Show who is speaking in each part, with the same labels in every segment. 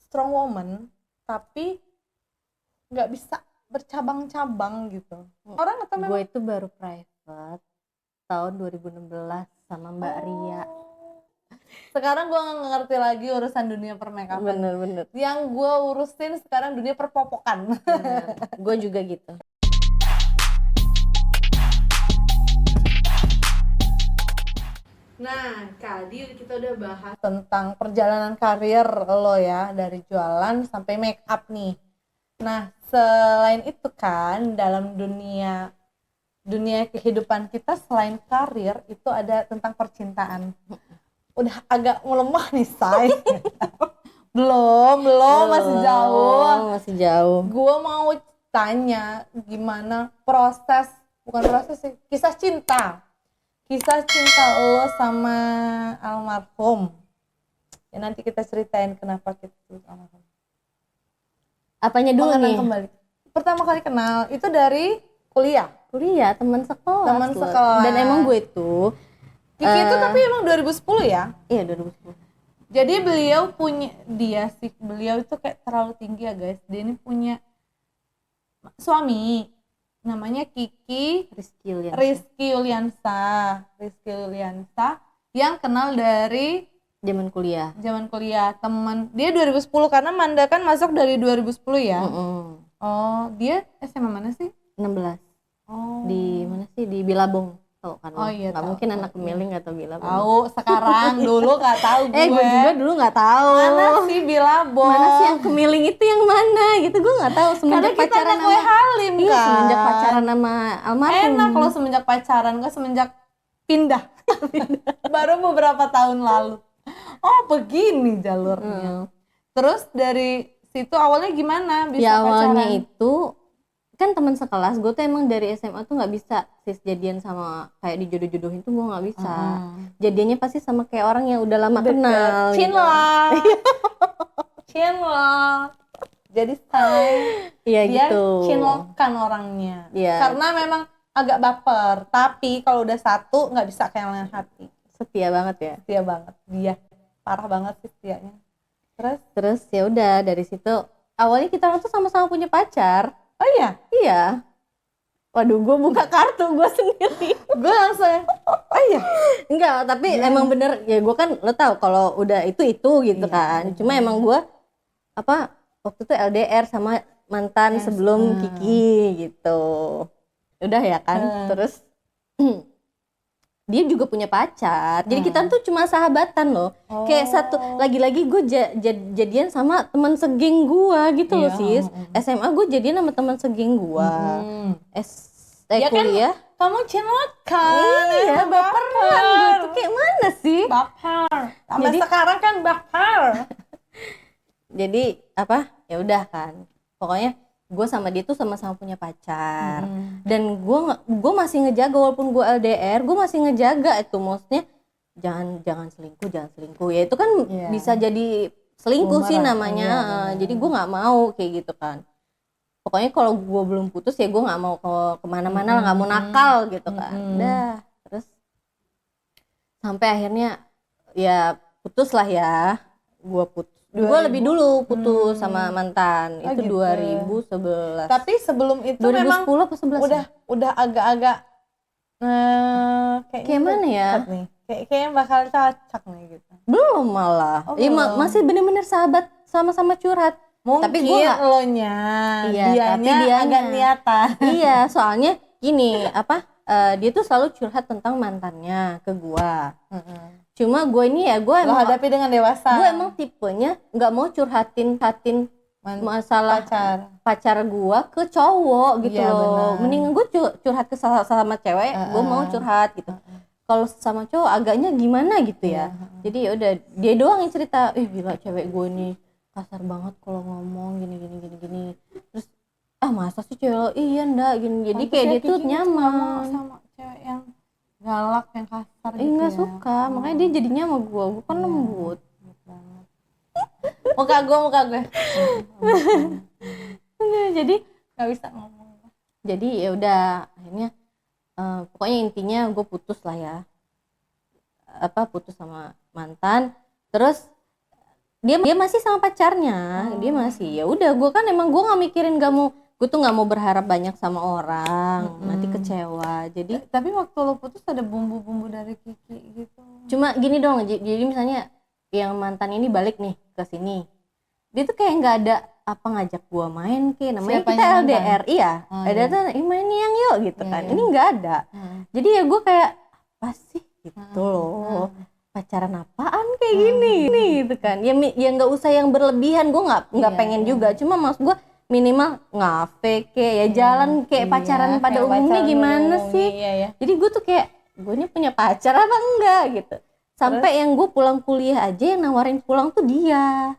Speaker 1: strong woman tapi nggak bisa bercabang-cabang gitu. Orang atau memang
Speaker 2: Gue itu baru private tahun 2016 sama Mbak Ria.
Speaker 1: Sekarang gue nggak ngerti lagi urusan dunia permakeupan.
Speaker 2: Bener.
Speaker 1: Yang gue urusin sekarang dunia perpopokan.
Speaker 2: Gue juga gitu.
Speaker 1: Nah, tadi kita udah bahas tentang perjalanan karir lo ya, dari jualan sampai make up nih. Nah, selain itu kan dalam dunia kehidupan kita selain karir itu ada tentang percintaan. Udah agak melemah nih, Say. belum masih jauh. Gue mau tanya gimana kisah cinta lo sama almarhum. Ya nanti kita ceritain kenapa kita sebut almarhum.
Speaker 2: Apanya dulu
Speaker 1: Mengenang
Speaker 2: nih?
Speaker 1: Kembali. Pertama kali kenal itu dari kuliah,
Speaker 2: teman sekelas. Dan emang gue itu
Speaker 1: Kiki itu tapi emang 2010 ya?
Speaker 2: Iya, 2010.
Speaker 1: Jadi beliau itu kayak terlalu tinggi ya guys. Dia ini punya suami namanya Kiki Rizky Yuliansa yang kenal dari
Speaker 2: zaman kuliah
Speaker 1: teman dia 2010 karena Manda kan masuk dari 2010 ya. Oh, dia SMA mana sih?
Speaker 2: 16.
Speaker 1: Oh,
Speaker 2: di mana sih, di Bilabong. Tahu kan?
Speaker 1: Oh iya,
Speaker 2: nggak mungkin anak Kemiling atau Bilabong.
Speaker 1: Tahu sekarang, dulu nggak tahu gue.
Speaker 2: Gue juga dulu nggak tahu.
Speaker 1: Mana sih Bilabong?
Speaker 2: Mana sih yang Kemiling itu yang mana? Gitu gue nggak tahu. Semenjak
Speaker 1: Karena kita
Speaker 2: pacaran
Speaker 1: anak kue Halim kan.
Speaker 2: Iya, semenjak pacaran sama almarhum.
Speaker 1: Enak kalau semenjak pacaran, gue semenjak pindah. Baru beberapa tahun lalu. Oh begini jalurnya. Terus dari situ awalnya gimana bisa
Speaker 2: ya, awalnya
Speaker 1: pacaran?
Speaker 2: itu kan teman sekelas gue tuh emang dari SMA tuh nggak bisa jadian sama kayak dijodoh-jodohin tuh gue nggak bisa. Jadiannya pasti sama kayak orang yang udah lama kenal.
Speaker 1: Cinlok. Jadi say
Speaker 2: iya
Speaker 1: dia
Speaker 2: gitu.
Speaker 1: cinlokan orangnya.
Speaker 2: Iya.
Speaker 1: Karena memang agak baper, tapi kalau udah satu nggak bisa kehilangan hati.
Speaker 2: Setia banget ya.
Speaker 1: Setia banget dia, parah banget sih setianya.
Speaker 2: Terus ya udah dari situ awalnya kita orang tuh sama-sama punya pacar.
Speaker 1: Oh iya?
Speaker 2: Iya. Waduh, gue buka kartu gue sendiri.
Speaker 1: Gue langsung, oh iya?
Speaker 2: Enggak, tapi emang bener ya, gue kan lo tau kalau udah itu gitu kan. Cuma emang gue waktu itu LDR sama mantan sebelum Kiki gitu. Udah ya kan. Terus dia juga punya pacar, jadi kita tuh cuma sahabatan loh. Kayak lagi-lagi gue jadian sama teman segeng gue gitu loh sis. SMA gue jadian sama teman segeng gue. Kuliah
Speaker 1: kan, kamu cinlokan.
Speaker 2: Iya, baperan gue tuh kayak mana sih?
Speaker 1: Baper. Sampai sekarang kan baper.
Speaker 2: Jadi ya udah kan. Pokoknya gue sama dia tuh sama-sama punya pacar. Dan gue masih ngejaga, walaupun gue LDR, gue masih ngejaga itu, maksudnya jangan selingkuh ya, itu kan bisa jadi selingkuh sih namanya. Jadi gue nggak mau kayak gitu kan. Pokoknya kalau gue belum putus ya gue nggak mau kemana-mana, nggak mau nakal gitu kan. Udah, terus sampai akhirnya ya putus lah ya. Gue lebih dulu putus sama mantan itu gitu. 2011.
Speaker 1: Tapi sebelum itu
Speaker 2: 2010
Speaker 1: memang
Speaker 2: apa 11
Speaker 1: udah agak-agak
Speaker 2: kayak mana ya?
Speaker 1: Kayaknya bakal cocok nih gitu.
Speaker 2: Belum malah. Masih bener-bener sahabat, sama-sama curhat.
Speaker 1: Mungkin
Speaker 2: tapi gue
Speaker 1: elonya, dianya agak niatan.
Speaker 2: Iya, soalnya gini, dia tuh selalu curhat tentang mantannya ke gue. Cuma gue ini ya, gue emang
Speaker 1: hadapi dengan dewasa.
Speaker 2: Gue emang tipenya nggak mau curhatin masalah pacar gue ke cowok gitu loh. Mending gue curhat ke sama cewek, gue mau curhat gitu. Kalau sama cowok agaknya gimana gitu ya. Jadi ya udah, dia doang yang cerita, gila cewek gue nih kasar banget kalau ngomong gini. Terus masa sih cewek? Iya ndak gini. Jadi kayak dia tuh nyaman
Speaker 1: sama cewek yang galak, yang kasar gitu.
Speaker 2: Nggak suka, makanya dia jadinya sama gue kan lembut.
Speaker 1: Muka gue.
Speaker 2: Jadi
Speaker 1: nggak bisa ngomong.
Speaker 2: Jadi ya udah akhirnya pokoknya intinya gue putus lah ya. Putus sama mantan. Terus dia masih sama pacarnya, dia masih. Ya udah, gue kan emang gue nggak mikirin, gue tuh nggak mau berharap banyak sama orang, nanti kecewa. Jadi
Speaker 1: Tapi waktu lo putus ada bumbu-bumbu dari Kiki gitu?
Speaker 2: cuma gini dong, jadi misalnya yang mantan ini balik nih ke sini, dia tuh kayak nggak ada apa ngajak gua main, kayak namanya
Speaker 1: Siapanya
Speaker 2: kita
Speaker 1: mantan?
Speaker 2: LDR, iya,
Speaker 1: Oh,
Speaker 2: ada
Speaker 1: iya.
Speaker 2: tuh main yang yuk gitu
Speaker 1: Iya,
Speaker 2: kan,
Speaker 1: iya.
Speaker 2: ini nggak ada. Jadi ya gue kayak apa sih gitu
Speaker 1: Hmm,
Speaker 2: loh, pacaran apaan kayak gini gitu kan, ya nggak usah yang berlebihan, gue nggak
Speaker 1: Iya,
Speaker 2: pengen
Speaker 1: iya.
Speaker 2: juga, cuma maksud gue minimal ngafe kayak ya jalan kayak
Speaker 1: Iya,
Speaker 2: pacaran pada
Speaker 1: kayak
Speaker 2: umumnya
Speaker 1: pacaran
Speaker 2: gimana
Speaker 1: pada
Speaker 2: sih.
Speaker 1: umumnya, iya, ya.
Speaker 2: Jadi gue tuh kayak, gue ini punya pacar apa enggak gitu. Sampai yang gue pulang kuliah aja yang nawarin pulang tuh dia.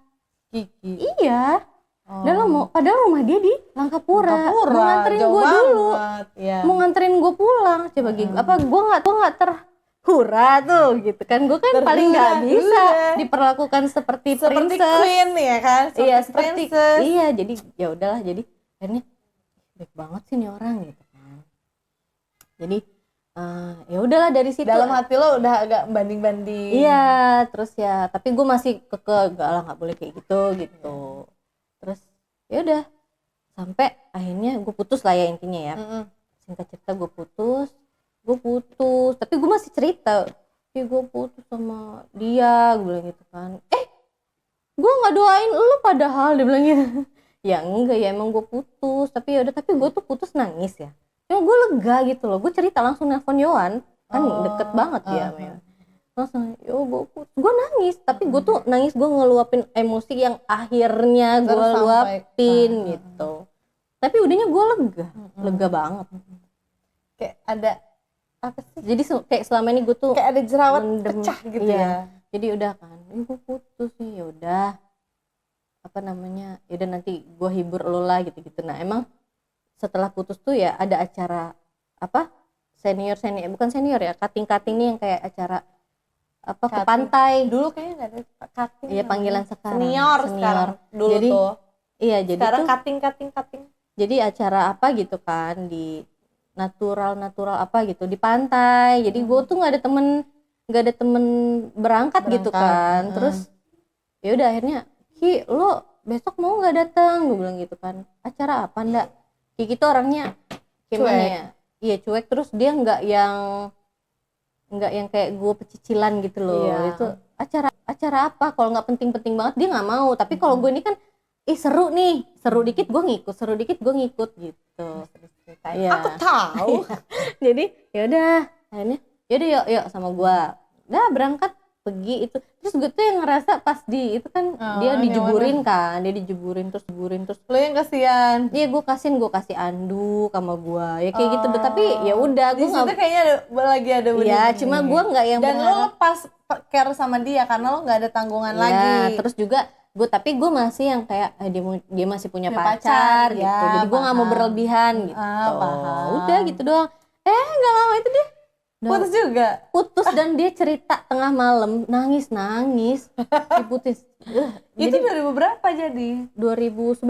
Speaker 1: Kiki.
Speaker 2: Iya.
Speaker 1: Oh.
Speaker 2: Dan lo mau, padahal rumah dia di Langkapura.
Speaker 1: Langkapura,
Speaker 2: Mau nganterin
Speaker 1: jauh
Speaker 2: gue dulu.
Speaker 1: banget, ya.
Speaker 2: Mau nganterin gue pulang. Coba gitu. Apa gue nggak terhura tuh gitu kan. Gue kan paling nggak bisa diperlakukan seperti princess.
Speaker 1: queen ya kan?
Speaker 2: Iya, seperti
Speaker 1: princess.
Speaker 2: iya, jadi ya udahlah, jadi akhirnya baik banget sih nih orang gitu kan. Jadi ya udahlah dari situ.
Speaker 1: Dalam hati lo udah agak banding-banding.
Speaker 2: Iya, terus ya, tapi gue masih enggak lah, nggak boleh kayak gitu. Terus ya udah, sampai akhirnya gue putus lah ya intinya ya. Singkat cerita gue putus, tapi gue masih cerita, gue putus sama dia, gue bilang gitu kan. Gue nggak doain lu padahal, dia bilang gitu. Ya enggak, ya emang gue putus, tapi ya udah, tapi gue tuh putus nangis ya. Cuma gue lega gitu loh, gue cerita langsung nelfon Yohan, kan deket banget ya, langsung gue nangis, tapi gue tuh nangis, gue ngeluapin emosi yang akhirnya gue luapin gitu. Tapi udahnya gue lega banget.
Speaker 1: Kayak ada apa sih?
Speaker 2: Jadi kayak selama ini gue tuh
Speaker 1: kayak ada jerawat pecah gitu ya.
Speaker 2: Jadi udah kan, gue putus nih, ya udah, apa namanya, ya udah nanti gue hibur lo lah gitu. Nah emang setelah putus tuh ya ada acara apa senior bukan senior ya, cutting nih yang kayak acara apa ke pantai
Speaker 1: dulu, kayaknya nggak ada cutting.
Speaker 2: Iya, panggilan sekarang
Speaker 1: senior sekarang dulu
Speaker 2: jadi,
Speaker 1: tuh
Speaker 2: iya jadi
Speaker 1: sekarang
Speaker 2: tuh
Speaker 1: cutting.
Speaker 2: Jadi acara apa gitu kan di natural apa gitu di pantai. Jadi gue tuh nggak ada temen berangkat gitu kan. Terus ya udah akhirnya, Ki lo besok mau nggak datang, gue bilang gitu kan. Acara apa ndak? Kiki tuh orangnya gimana ya? Iya, cuek. Terus dia nggak yang kayak gue pecicilan gitu loh.
Speaker 1: Iya.
Speaker 2: Itu acara apa? Kalau nggak penting-penting banget dia nggak mau. Tapi kalau gue ini kan, seru dikit gue ngikut gitu.
Speaker 1: Ya. Aku tahu.
Speaker 2: Jadi ya udah, akhirnya ya udah yuk sama gue. Udah berangkat pergi itu. Terus gue tuh yang ngerasa pas di itu kan dia dijeburin kan, terus
Speaker 1: lo yang kasihan.
Speaker 2: Iya, gue kasih anduk sama gue ya kayak gitu. Tapi ya udah, gue
Speaker 1: nggak kayaknya lagi ada
Speaker 2: iya, cuma gue nggak yang
Speaker 1: dan lo lepas care sama dia karena lo nggak ada tanggungan lagi.
Speaker 2: Terus juga tapi gue masih yang kayak dia masih punya pacar gitu ya, jadi gue nggak mau berlebihan gitu. Udah gitu doang. Nggak lama itu dia putus dan dia cerita tengah malam nangis diputus.
Speaker 1: Itu dari beberapa jadi
Speaker 2: 2011.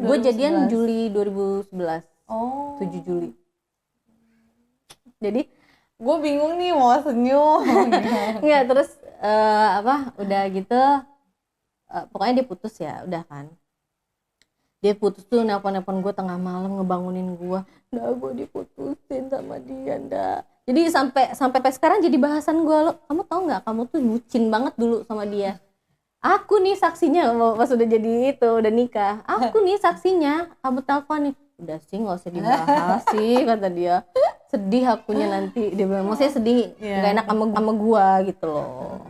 Speaker 2: Gue jadian Juli 2011. 7 Juli. Jadi
Speaker 1: gue bingung nih mau senyum.
Speaker 2: Nggak, terus udah gitu, pokoknya dia putus ya, udah kan. Dia putus tuh nelpon gue tengah malam ngebangunin gue. Gue diputusin sama dia, Jadi sampai sekarang jadi bahasan gue. Lo, kamu tahu nggak, kamu tuh bucin banget dulu sama dia. Aku nih saksinya, pas udah jadi itu, udah nikah. Aku nih saksinya, kamu teleponin. Udah sih, nggak usah dibahas sih, kata dia. Sedih akunya nanti, dia bilang, maksudnya sedih, nggak enak sama gue gitu loh.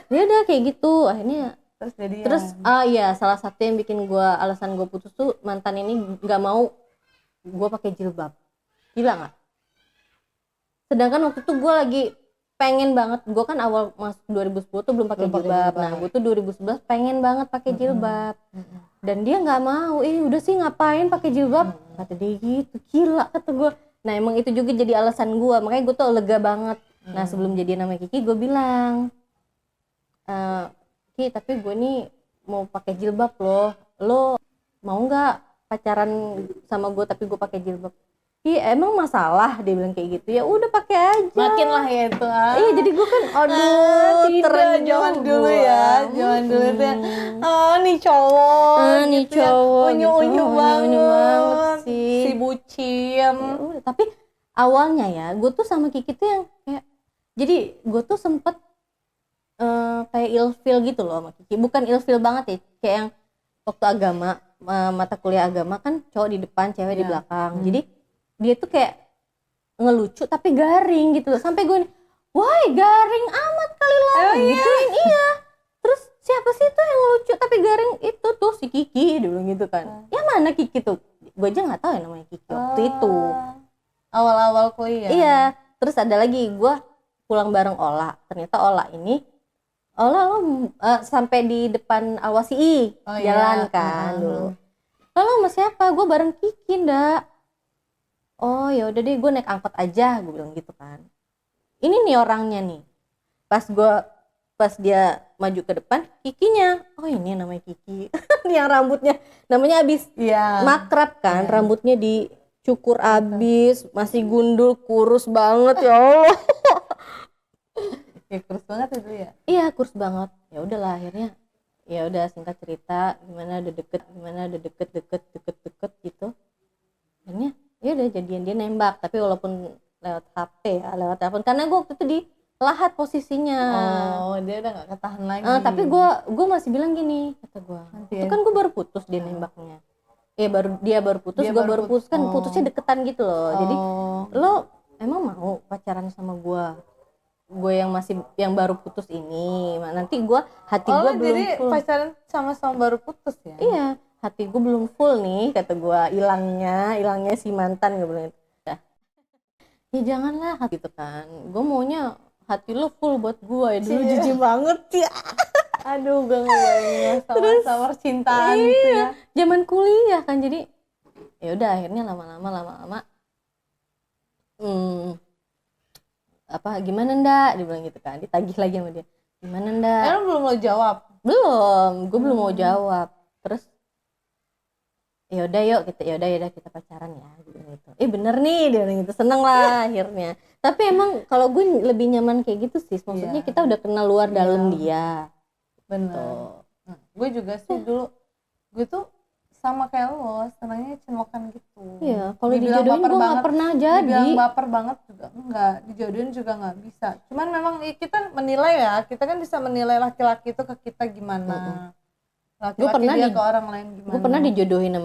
Speaker 2: Dia udah kayak gitu, akhirnya. Terus iya, salah satu yang bikin gue alasan gue putus tuh mantan ini nggak mau gue pakai jilbab. Gila nggak? Sedangkan waktu itu gue lagi pengen banget, gue kan awal masuk 2010 tuh belum pakai jilbab. Nah gue tuh 2011 pengen banget pakai jilbab. Dan dia nggak mau. Udah sih ngapain pakai jilbab? Kata dia gitu. Gila, kata gue. Nah emang itu juga jadi alasan gue, makanya gue tuh lega banget. Nah sebelum jadian sama Kiki gue bilang, Ki tapi gue nih mau pakai jilbab loh, lo mau nggak pacaran sama gue tapi gue pakai jilbab? iya emang masalah, dia bilang kayak gitu. Ya udah pakai aja.
Speaker 1: Makin lah ya itu.
Speaker 2: Iya jadi gue kan aduh
Speaker 1: Tidak,
Speaker 2: terenyuh
Speaker 1: zaman dulu
Speaker 2: gua.
Speaker 1: ya, zaman dulu itu ya, nih cowok
Speaker 2: Nih
Speaker 1: gitu
Speaker 2: cowok
Speaker 1: ya, unyu-unyu
Speaker 2: gitu,
Speaker 1: banget,
Speaker 2: unyu-unyu banget sih.
Speaker 1: si bucin.
Speaker 2: Ya udah, tapi awalnya ya gue tuh sama Kiki tuh yang kayak, jadi gue tuh sempet kayak ilfeel gitu loh sama Kiki. Bukan ilfeel banget ya, kayak yang waktu agama, mata kuliah agama kan cowok di depan, cewek di belakang. Jadi dia tuh kayak ngelucu tapi garing gitu loh. Sampai gue, wah garing amat kali lo gituin. Iya. Terus siapa sih tuh yang lucu tapi garing? Itu tuh si Kiki, dia bilang gitu kan. Ya mana Kiki tuh? Gue aja nggak tahu ya namanya Kiki waktu itu.
Speaker 1: Awal-awal kuliah.
Speaker 2: Iya. Terus ada lagi, gue pulang bareng Ola. Ternyata Ola ini, Ola lo sampai di depan Awasi jalan kan dulu. Lalu sama siapa? Gue bareng Kiki ndak. Oh ya udah deh, gue naik angkot aja, gue bilang gitu kan. Ini nih orangnya nih. Pas dia maju ke depan, Kikinya. Oh ini namanya Kiki. Yang rambutnya namanya abis makrab kan, rambutnya dicukur abis, masih gundul, kurus banget ya Allah.
Speaker 1: Ya kurus banget itu ya.
Speaker 2: Iya kurus banget. Ya udahlah akhirnya, ya udah singkat cerita, gimana udah deket gitu. Akhirnya ya udah jadian, dia nembak tapi walaupun lewat HP ya, lewat telepon, karena gue waktu itu di lahat posisinya.
Speaker 1: Oh dia udah gak ketahan lagi.
Speaker 2: Tapi gue masih bilang gini, kata gue, itu kan gue baru putus dia nembaknya. Dia baru putus, gue baru putus kan. Putusnya deketan gitu loh. Jadi lo emang mau pacaran sama gue yang baru putus ini? Nanti hati gue belum
Speaker 1: jadi
Speaker 2: full.
Speaker 1: pacaran sama-sama baru putus ya?
Speaker 2: Iya, hati gue belum full nih, kata gue. Hilangnya si mantan, gue bilang. Ya janganlah gitu kan, gue maunya hati lo full buat gue ya. Dulu jijik banget ya.
Speaker 1: Aduh gak ngebayangin sama percintaan gitu ya.
Speaker 2: Zaman kuliah kan. Jadi ya udah akhirnya lama-lama gimana ndak, dia bilang gitu kan, ditagih lagi sama dia, gimana ndak.
Speaker 1: Lo belum lo jawab?
Speaker 2: Gue belum mau jawab. Terus ya udah yuk kita pacaran ya gitu. Bener nih, dia bilang gitu. Seneng lah akhirnya. Tapi emang kalau gue lebih nyaman kayak gitu sih, maksudnya kita udah kenal luar dalam dia.
Speaker 1: Bener. Gue juga sih dulu, gue tuh sama kayak lo, senangnya cemokan gitu.
Speaker 2: Iya, kalau dijodohin gue nggak pernah jadi.
Speaker 1: Dibilang baper banget juga enggak, dijodohin juga nggak bisa. Cuman memang kita menilai ya, kita kan bisa menilai laki-laki itu ke kita gimana. Laki-laki dia ke orang lain gimana.
Speaker 2: Gue pernah dijodohin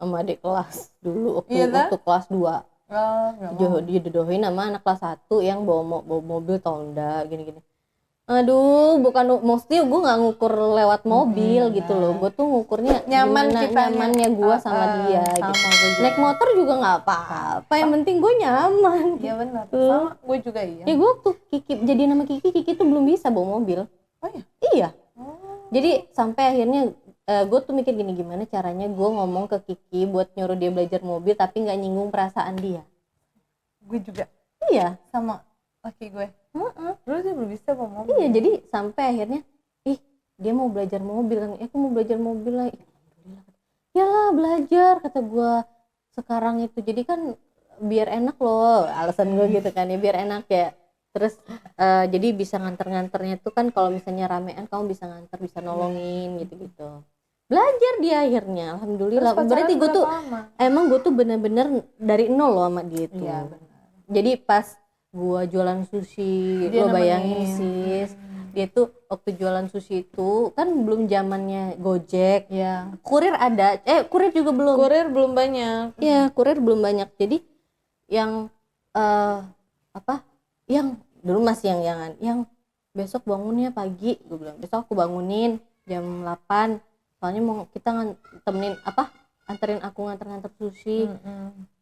Speaker 2: sama adik kelas dulu waktu kelas 2. Dijodohin sama anak kelas 1 yang bawa mobil Honda gini-gini. Aduh, bukan, maksudnya gue nggak ngukur lewat mobil gitu loh. Gue tuh ngukurnya nyamannya gue sama dia gitu. Naik motor juga nggak apa-apa, yang penting gue nyaman.
Speaker 1: Iya benar, sama gue juga iya.
Speaker 2: Ya gue tuh jadi nama Kiki tuh belum bisa bawa mobil.
Speaker 1: Oh iya?
Speaker 2: Iya. Jadi sampai akhirnya gue tuh mikir gini, gimana caranya gue ngomong ke Kiki buat nyuruh dia belajar mobil tapi nggak nyinggung perasaan dia.
Speaker 1: Gue juga.
Speaker 2: Iya.
Speaker 1: Sama laki gue. Dulu dia belum bisa bawa mobil.
Speaker 2: Iya, jadi sampai akhirnya dia mau belajar mobil kan. Aku mau belajar mobil lah. Yalah belajar, kata gue sekarang itu. Jadi kan biar enak loh, alasan gue gitu kan ya, biar enak ya. Terus jadi bisa nganter-nganternya tuh kan, kalau misalnya ramean kamu bisa nganter, bisa nolongin gitu-gitu. Belajar dia akhirnya, alhamdulillah. Berarti gue tuh emang gue tuh bener-bener dari nol loh sama dia tuh. Iya, jadi pas gue jualan sushi, lo bayangin sis, dia tuh waktu jualan sushi itu kan belum zamannya Gojek.
Speaker 1: Iya.
Speaker 2: Kurir ada, kurir juga belum.
Speaker 1: Kurir belum banyak.
Speaker 2: Iya, kurir belum banyak. Jadi yang yang dulu masih yang besok bangunnya pagi, gue bilang besok aku bangunin jam 8, soalnya mau kita temenin anterin aku nganter sushi.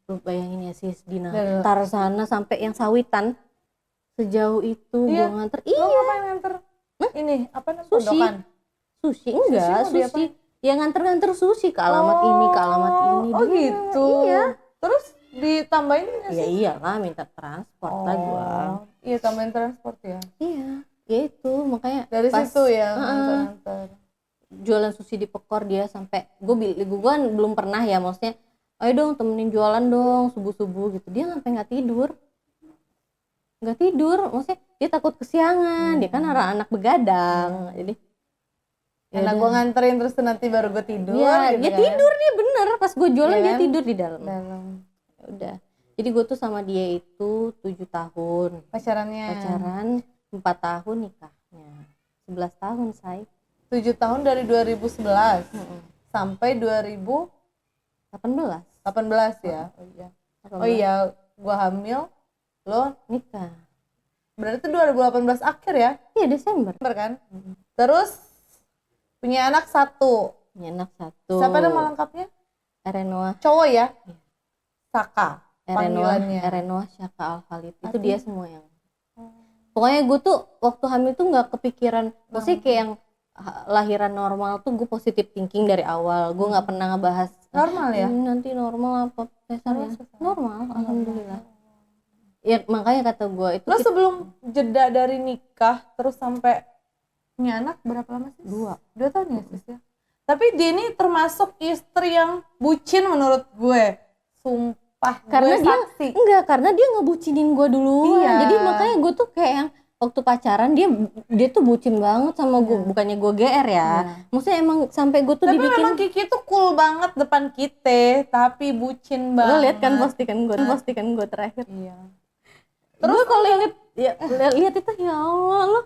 Speaker 2: Lu bayangin ya sis, dinantar sana sampai yang Sawitan, sejauh itu gue nganter.
Speaker 1: Lo ngapain nganter? Ini apa namanya?
Speaker 2: Sushi enggak, sushi yang nganter sushi ke alamat ini, ke alamat ini.
Speaker 1: Oh gitu.
Speaker 2: Iya.
Speaker 1: Terus ditambahin nggak sih?
Speaker 2: Ya iyalah, minta transport lah gua.
Speaker 1: Iya, tambahin transport ya.
Speaker 2: Iya, ya itu makanya
Speaker 1: dari situ ya nganter.
Speaker 2: Jualan sushi di Pekor dia sampai gue kan belum pernah ya, maksudnya ayo dong temenin jualan dong subuh-subuh gitu. Dia sampai nggak tidur, maksudnya dia takut kesiangan. Dia kan anak begadang, jadi
Speaker 1: karena gue nganterin terus nanti baru gue tidur
Speaker 2: ya,
Speaker 1: gitu
Speaker 2: dia
Speaker 1: kan.
Speaker 2: tidur, dia bener pas gue jualan
Speaker 1: Iya
Speaker 2: dia
Speaker 1: kan?
Speaker 2: tidur di dalam.
Speaker 1: Dalam
Speaker 2: Ya udah, jadi gue tuh sama dia itu 7 tahun
Speaker 1: pacarannya.
Speaker 2: pacaran, 4 tahun nikahnya, 11 tahun say.
Speaker 1: 7 tahun dari 2011 sampai
Speaker 2: 18
Speaker 1: ya. Oh
Speaker 2: 18.
Speaker 1: iya, gue hamil, lo
Speaker 2: Nikah.
Speaker 1: berarti 2018 akhir ya?
Speaker 2: Iya Desember.
Speaker 1: Kan? Terus punya anak 1.
Speaker 2: Punya anak 1.
Speaker 1: Siapa nama lengkapnya?
Speaker 2: Erenoa.
Speaker 1: Cowok ya? Saka.
Speaker 2: Erenoa Syaka Al-Khalid. Itu dia semua yang. Pokoknya gue tuh waktu hamil tuh nggak kepikiran. Maksudnya kayak yang lahiran normal tuh gue positive thinking dari awal. Gue nggak pernah ngebahas
Speaker 1: normal ya?
Speaker 2: Nanti normal apa cesarnya? Normal, alhamdulillah. Ya makanya kata gue itu.
Speaker 1: Lo sebelum jeda dari nikah terus sampai punya anak berapa lama sih? 2 tahun ya sis ya. Tapi dia ini termasuk istri yang bucin menurut gue. Sumpah.
Speaker 2: Karena
Speaker 1: gue
Speaker 2: dia
Speaker 1: saksi.
Speaker 2: enggak, karena dia ngebucinin gue dulu.
Speaker 1: Iya.
Speaker 2: Jadi makanya gue tuh kayak yang waktu pacaran dia tuh bucin banget sama gue. Bukannya gue GR ya. Maksudnya emang sampai gue tuh
Speaker 1: tapi
Speaker 2: dibikin.
Speaker 1: memang Kiki tuh cool banget depan kita, tapi bucin banget.
Speaker 2: Lo lihat kan postingan gue terakhir.
Speaker 1: Iya.
Speaker 2: Terus kalau lihat itu ya Allah, lo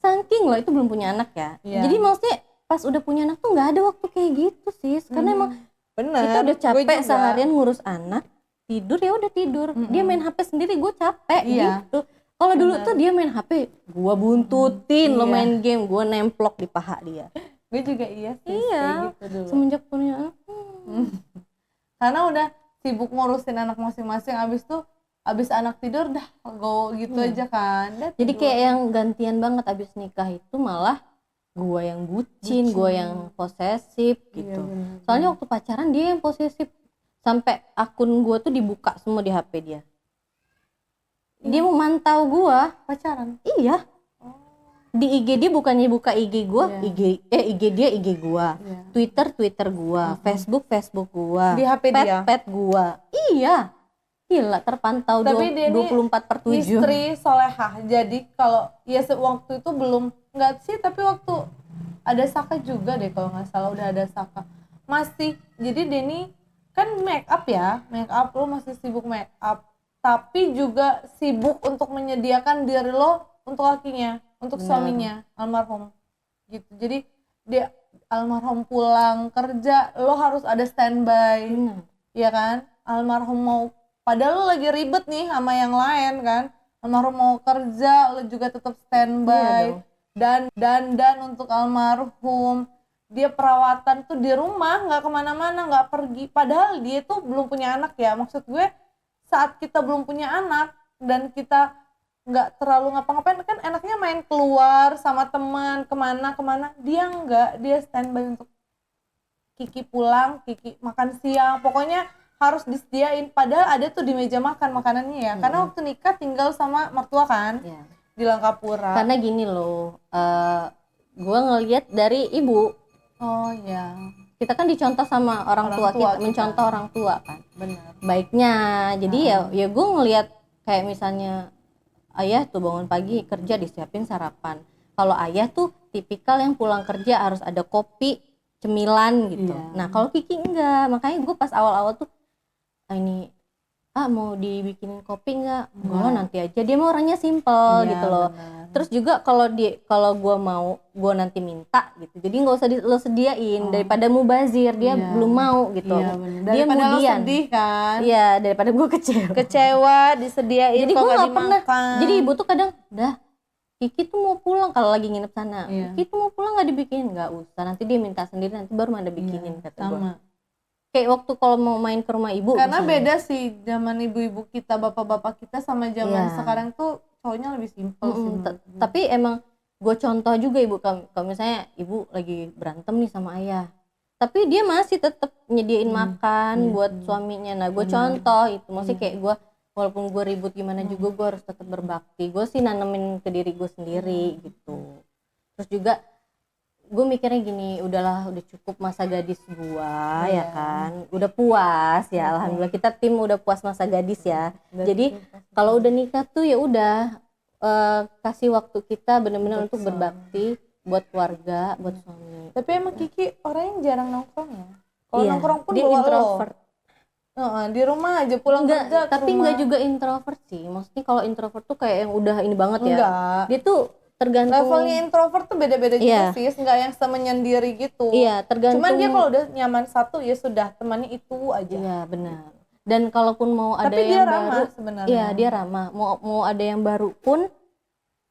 Speaker 2: saking lo itu belum punya anak ya.
Speaker 1: Iya.
Speaker 2: Jadi maksudnya pas udah punya anak tuh nggak ada waktu kayak gitu sih. Karena emang
Speaker 1: bener,
Speaker 2: kita udah capek seharian ngurus anak, tidur ya udah tidur. Dia main HP sendiri, gue capek gitu. Kalau dulu tuh dia main HP, gue buntutin. Lo main game, gue nemplok di paha dia.
Speaker 1: Gue juga iya sih.
Speaker 2: Iya.
Speaker 1: Gitu dulu.
Speaker 2: Semenjak punya anak.
Speaker 1: Karena udah sibuk ngurusin anak masing-masing, abis anak tidur dah go gitu aja kan.
Speaker 2: Jadi kayak yang gantian banget abis nikah itu malah gue yang bucin, gue yang posesif gitu.
Speaker 1: Iya,
Speaker 2: Soalnya waktu pacaran dia yang posesif, sampai akun gue tuh dibuka semua di HP dia. Dia mau mantau gue.
Speaker 1: Pacaran?
Speaker 2: Iya. Di IG dia bukannya buka IG gue, IG dia IG gue, Twitter gue, Facebook gue,
Speaker 1: di HP dia.
Speaker 2: pet gue. Iya. Gila, terpantau.
Speaker 1: Tapi dia
Speaker 2: 24/7.
Speaker 1: Istri solehah. Jadi kalau ya waktu itu belum, enggak sih, tapi waktu ada Saka juga deh kalau nggak salah, udah ada Saka masih. Jadi Denny kan make up ya, make up, lo masih sibuk make up, tapi juga sibuk untuk menyediakan diri lo untuk lakinya, untuk suaminya almarhum gitu. Jadi dia almarhum pulang kerja, lo harus ada standby. Iya kan? Almarhum mau, padahal lo lagi ribet nih sama yang lain kan, almarhum mau kerja, lo juga tetap standby. Dan untuk almarhum, dia perawatan tuh di rumah, nggak kemana-mana, nggak pergi. Padahal dia tuh belum punya anak ya. Maksud gue, saat kita belum punya anak dan kita nggak terlalu ngapa-ngapain, kan enaknya main keluar sama teman kemana, dia nggak, dia standby untuk Kiki pulang, Kiki makan siang, pokoknya harus disediain. Padahal ada tuh di meja makan makanannya ya. Karena waktu nikah tinggal sama mertua kan, di Langkapura.
Speaker 2: Karena gini loh, gue ngelihat dari ibu.
Speaker 1: Oh ya.
Speaker 2: Kita kan dicontoh sama orang tua kita, mencontoh orang tua kan.
Speaker 1: Benar.
Speaker 2: Baiknya, jadi ya gue ngelihat kayak misalnya ayah tuh bangun pagi kerja disiapin sarapan. Kalau ayah tuh tipikal yang pulang kerja harus ada kopi, cemilan gitu. Nah kalau Kiki enggak, makanya gue pas awal-awal tuh ini mau dibikinin kopi enggak? Enggak, nanti aja. Dia mau orangnya simple gitu loh. Bener. Terus juga kalau gue mau, gue nanti minta gitu. Jadi nggak usah lo sediain daripada mubazir. Dia belum mau gitu. Dia
Speaker 1: daripada lo
Speaker 2: kemudian
Speaker 1: sedih kan.
Speaker 2: Iya, daripada gue kecewa
Speaker 1: disediain.
Speaker 2: Jadi gue nggak pernah. Jadi ibu tuh kadang dah Kiki tuh mau pulang kalau lagi nginep sana. Kiki tuh mau pulang nggak dibikinin, nggak usah. Nanti dia minta sendiri, nanti baru ada bikinin kata gue. Kayak waktu kalau mau main ke rumah ibu.
Speaker 1: Karena misalnya beda sih zaman ibu-ibu kita, bapak-bapak kita sama zaman sekarang tuh cowoknya lebih simpel sih.
Speaker 2: Tapi emang gue contoh juga ibu, kalau misalnya ibu lagi berantem nih sama ayah, tapi dia masih tetap nyediain makan buat suaminya. Nah gue contoh itu, maksudnya kayak gue walaupun gue ribut gimana juga gue harus tetap berbakti. Gue sih nanemin ke diri gue sendiri gitu. Terus juga gue mikirnya gini, udahlah udah cukup masa gadis gua ya
Speaker 1: Iya.
Speaker 2: kan, udah puas ya, alhamdulillah kita tim udah puas masa gadis ya. Jadi kalau udah nikah tuh ya udah kasih waktu kita bener-bener untuk berbakti buat keluarga, buat suami.
Speaker 1: Tapi emang Kiki orangnya jarang nongkrong ya. Kalau
Speaker 2: Iya,
Speaker 1: nongkrong pun
Speaker 2: dia
Speaker 1: bawa lo.
Speaker 2: introvert.
Speaker 1: Di rumah aja pulang
Speaker 2: Enggak,
Speaker 1: kerja ke
Speaker 2: tapi
Speaker 1: rumah.
Speaker 2: enggak juga introvert sih. Maksudnya kalau introvert tuh kayak yang udah ini banget ya.
Speaker 1: Enggak.
Speaker 2: Dia tuh tergantung
Speaker 1: Levelnya introvert tuh beda-beda
Speaker 2: Iya.
Speaker 1: juga sih, nggak yang menyendiri gitu.
Speaker 2: Iya, tergantung.
Speaker 1: Cuman dia kalau udah nyaman satu ya sudah, temannya itu aja.
Speaker 2: Iya, benar. Dan kalaupun mau ada
Speaker 1: Tapi dia
Speaker 2: yang
Speaker 1: ramah
Speaker 2: baru,
Speaker 1: sebenarnya.
Speaker 2: iya dia ramah. Mau ada yang baru pun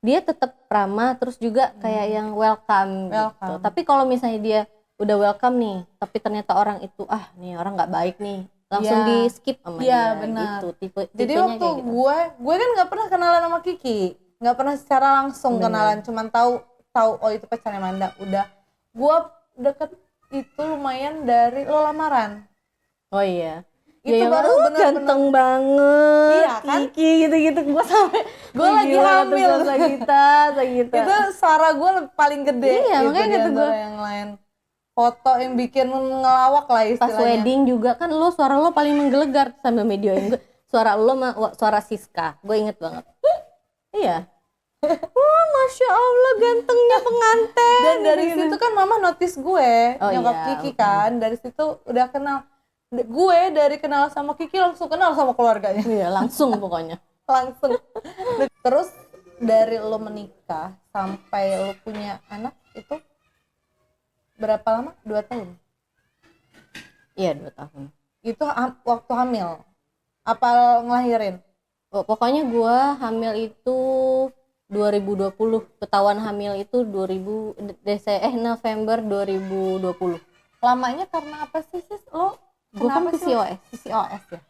Speaker 2: dia tetap ramah, terus juga kayak yang welcome. Gitu.
Speaker 1: Welcome.
Speaker 2: Tapi kalau misalnya dia udah welcome nih, tapi ternyata orang itu nih orang nggak baik nih, langsung
Speaker 1: Iya.
Speaker 2: di skip sama
Speaker 1: Iya,
Speaker 2: dia
Speaker 1: benar.
Speaker 2: gitu.
Speaker 1: Jadi
Speaker 2: Tipenya
Speaker 1: waktu
Speaker 2: kayak gitu.
Speaker 1: gue kan nggak pernah kenalan sama Kiki, nggak pernah secara langsung
Speaker 2: Bener.
Speaker 1: kenalan, cuman tahu oh itu pacarnya Manda. Udah, gue deket itu lumayan dari lo lamaran.
Speaker 2: Oh iya.
Speaker 1: Itu
Speaker 2: Ya,
Speaker 1: baru bener-bener
Speaker 2: ganteng banget.
Speaker 1: Iya kan?
Speaker 2: Kiki gitu-gitu gue sampai
Speaker 1: Gue lagi hamil.
Speaker 2: Sagita.
Speaker 1: Itu suara gue paling gede.
Speaker 2: Iya,
Speaker 1: gitu,
Speaker 2: makanya
Speaker 1: di
Speaker 2: kata
Speaker 1: antara
Speaker 2: gue.
Speaker 1: yang lain. Foto yang bikin ngelawak lah
Speaker 2: Pas
Speaker 1: istilahnya.
Speaker 2: wedding juga kan lo suara lo paling menggelegar sambil videoin gue. Suara lo suara Siska. Gue inget banget. Iya. Wah, Masya Allah gantengnya pengantin.
Speaker 1: Dan dari
Speaker 2: Gitu.
Speaker 1: situ kan mama notice gue,
Speaker 2: Oh,
Speaker 1: nyokap
Speaker 2: iya.
Speaker 1: Kiki kan. Dari situ udah kenal. Gue dari kenal sama Kiki langsung kenal sama keluarganya.
Speaker 2: Iya, langsung pokoknya.
Speaker 1: Langsung. Terus dari lo menikah sampai lo punya anak itu berapa lama? 2 tahun?
Speaker 2: Iya, 2 tahun.
Speaker 1: Itu waktu hamil? Apa ngelahirin?
Speaker 2: Pokoknya gue hamil itu 2020, ketahuan hamil itu November 2020.
Speaker 1: Lamanya karena apa sih sis? Lo
Speaker 2: Gue kan
Speaker 1: kenapa sih?
Speaker 2: PCOS.
Speaker 1: PCOS ya?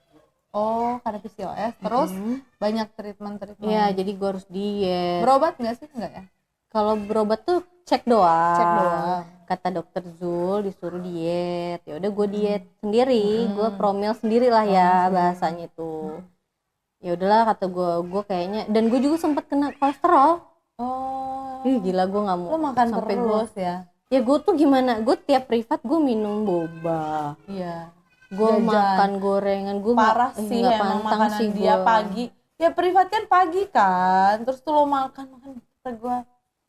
Speaker 1: Oh, karena PCOS. Terus banyak treatment.
Speaker 2: Iya, jadi gue harus diet.
Speaker 1: Berobat nggak sih? Enggak ya?
Speaker 2: Kalau berobat tuh cek doang.
Speaker 1: Cek doang.
Speaker 2: Kata dokter Zul disuruh diet. Ya udah gue diet sendiri, gue promil sendiri lah ya bahasanya itu. Ya udahlah kata gue kayaknya, dan gue juga sempat kena kolesterol.
Speaker 1: Oh.
Speaker 2: Ih gila, gue nggak mau.
Speaker 1: Lo makan
Speaker 2: sampai
Speaker 1: terus ya?
Speaker 2: Ya gue tuh gimana? Gue tiap privat gue minum boba.
Speaker 1: Iya.
Speaker 2: Gue
Speaker 1: Jajan.
Speaker 2: makan gorengan. Gue
Speaker 1: Parah sih
Speaker 2: nggak
Speaker 1: emang
Speaker 2: pantang
Speaker 1: makanan
Speaker 2: sih
Speaker 1: dia
Speaker 2: gua.
Speaker 1: pagi. Ya privat kan pagi kan. Terus tuh lo makan kata gue.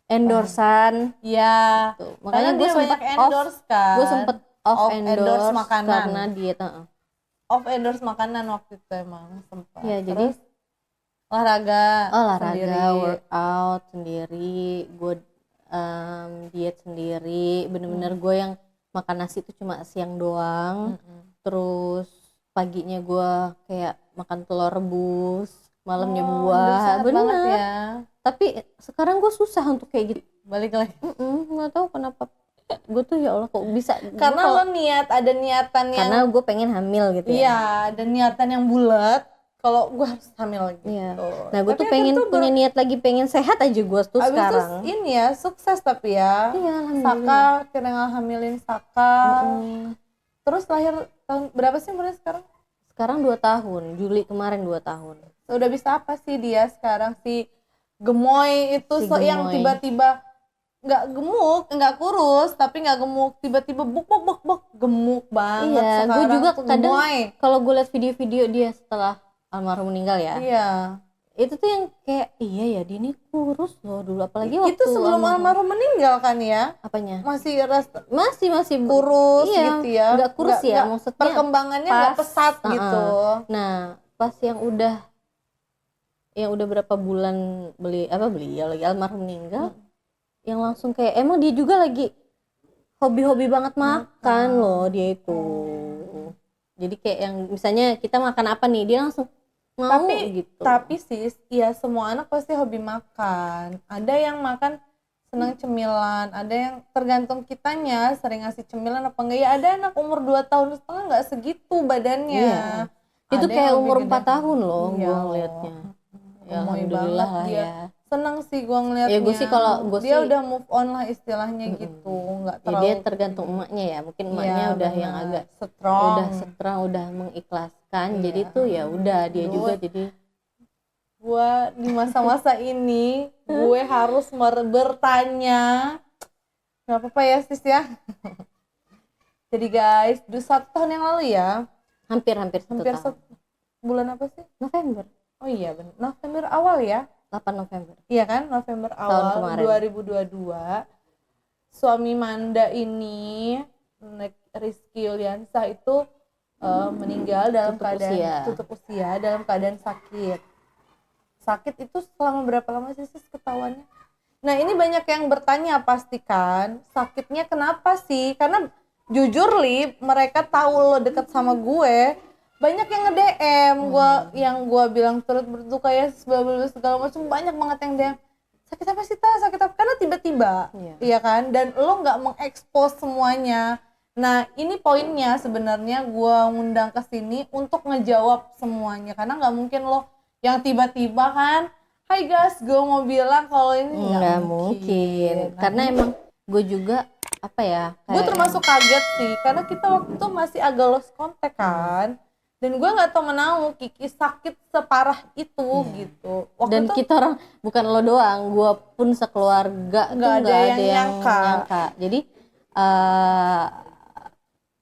Speaker 2: Endorsan.
Speaker 1: Iya.
Speaker 2: Tuh.
Speaker 1: Makanya
Speaker 2: Makanya gue sempet
Speaker 1: endorse kan.
Speaker 2: Gue sempet off endorse
Speaker 1: makanan.
Speaker 2: karena diet.
Speaker 1: Off endorse makanan waktu itu emang sempat.
Speaker 2: Ya jadi
Speaker 1: Terus olahraga
Speaker 2: olahraga, workout sendiri, gue diet sendiri, bener-bener gue yang makan nasi itu cuma siang doang. Terus paginya gue kayak makan telur rebus, malamnya buah,
Speaker 1: sehat
Speaker 2: bener.
Speaker 1: banget ya.
Speaker 2: Tapi sekarang gue susah untuk kayak gitu.
Speaker 1: Balik lagi.
Speaker 2: Nggak tahu kenapa. Gue tuh ya Allah kok bisa.
Speaker 1: Karena lo ada niatan yang.
Speaker 2: Karena gue pengen hamil gitu ya.
Speaker 1: Iya, ada niatan yang bulat. Kalau gue harus hamil lagi.
Speaker 2: Iya.
Speaker 1: Gitu.
Speaker 2: Nah gue
Speaker 1: Tapi
Speaker 2: tuh pengen
Speaker 1: akhirnya
Speaker 2: punya niat lagi, pengen sehat aja gue tuh
Speaker 1: abis
Speaker 2: sekarang.
Speaker 1: itu ini ya sukses tapi ya.
Speaker 2: Iya,
Speaker 1: Saka kira hamilin Saka. Terus lahir tahun berapa sih umurnya sekarang?
Speaker 2: Sekarang 2 tahun, Juli kemarin 2 tahun.
Speaker 1: Udah bisa apa sih dia sekarang, si gemoy itu
Speaker 2: Si
Speaker 1: yang
Speaker 2: gemoy.
Speaker 1: tiba-tiba nggak gemuk, nggak kurus, tapi nggak gemuk, tiba-tiba buk gemuk banget.
Speaker 2: Iya, gue
Speaker 1: sekarang
Speaker 2: juga
Speaker 1: tuh
Speaker 2: kadang
Speaker 1: gemoy.
Speaker 2: kalau gue liat video-video dia setelah almarhum meninggal ya,
Speaker 1: Iya.
Speaker 2: itu tuh yang kayak iya ya dia ini kurus loh dulu, apalagi waktu
Speaker 1: Itu sebelum almarhum meninggal kan ya?
Speaker 2: apanya
Speaker 1: Masih
Speaker 2: masih
Speaker 1: kurus
Speaker 2: iya,
Speaker 1: gitu ya?
Speaker 2: nggak kurus ya, maksudnya
Speaker 1: perkembangannya nggak
Speaker 2: pas,
Speaker 1: pesat gitu.
Speaker 2: Nah pas yang udah berapa bulan beliau lagi almarhum meninggal, yang langsung kayak emang dia juga lagi hobi-hobi banget makan loh dia itu. Jadi kayak yang misalnya kita makan apa nih, dia langsung mau gitu.
Speaker 1: Tapi sis, ya semua anak pasti hobi makan. Ada yang makan senang cemilan, ada yang tergantung kitanya sering ngasih cemilan apa enggak. Ya ada anak umur 2,5 tahun nggak segitu badannya.
Speaker 2: Iya. Itu
Speaker 1: Ada
Speaker 2: kayak
Speaker 1: yang
Speaker 2: umur
Speaker 1: lebih
Speaker 2: 4
Speaker 1: gede.
Speaker 2: tahun loh
Speaker 1: Iya.
Speaker 2: gue ngeliatnya. Ya,
Speaker 1: Gemoy
Speaker 2: alhamdulillah
Speaker 1: banget
Speaker 2: lah
Speaker 1: dia.
Speaker 2: ya.
Speaker 1: Seneng sih gue ngeliatnya.
Speaker 2: Ya gue sih
Speaker 1: dia udah move on lah istilahnya gitu, nggak
Speaker 2: ya
Speaker 1: terlalu.
Speaker 2: dia tergantung emaknya ya, mungkin emaknya
Speaker 1: Iya,
Speaker 2: udah
Speaker 1: bener.
Speaker 2: yang agak
Speaker 1: strong.
Speaker 2: udah mengikhlaskan.
Speaker 1: Iya.
Speaker 2: Jadi tuh ya udah dia juga jadi
Speaker 1: Gue di masa-masa ini gue harus bertanya nggak apa-apa ya sis ya. Jadi guys, 1 tahun yang lalu ya,
Speaker 2: hampir satu
Speaker 1: hampir
Speaker 2: tahun.
Speaker 1: bulan apa sih?
Speaker 2: November.
Speaker 1: Oh iya benar, November awal ya.
Speaker 2: 8 November.
Speaker 1: Iya kan, November
Speaker 2: Tahun
Speaker 1: awal
Speaker 2: kemarin.
Speaker 1: 2022. Suami Manda ini, Rizky Yuliansah itu meninggal dalam keadaan tutup usia, dalam keadaan sakit. Sakit itu selama berapa lama sih sis ketahuannya? Nah ini banyak yang bertanya pasti kan, sakitnya kenapa sih? Karena jujur Lip, mereka tahu lo deket sama gue, banyak yang nge-DM gue, yang gue bilang turut berduka ya segala macam, banyak banget yang DM sakit apa sih Ta? Sakit apa? Karena tiba-tiba, iya kan? Dan lo nggak mengekspos semuanya. Nah ini poinnya sebenarnya gue ngundang ke sini untuk ngejawab semuanya, karena nggak mungkin lo yang tiba-tiba kan, hai guys, gue mau bilang kalau ini
Speaker 2: nggak mungkin.
Speaker 1: Nah,
Speaker 2: karena emang gue juga apa ya,
Speaker 1: gue termasuk kaget sih karena kita waktu itu masih agak lost contact kan, dan gue nggak tahu menau Kiki sakit separah itu gitu. Waktu
Speaker 2: dan
Speaker 1: itu
Speaker 2: kita orang, bukan lo doang, gue pun sekeluarga
Speaker 1: nggak
Speaker 2: tuh
Speaker 1: ada
Speaker 2: nggak
Speaker 1: yang nyangka.
Speaker 2: Jadi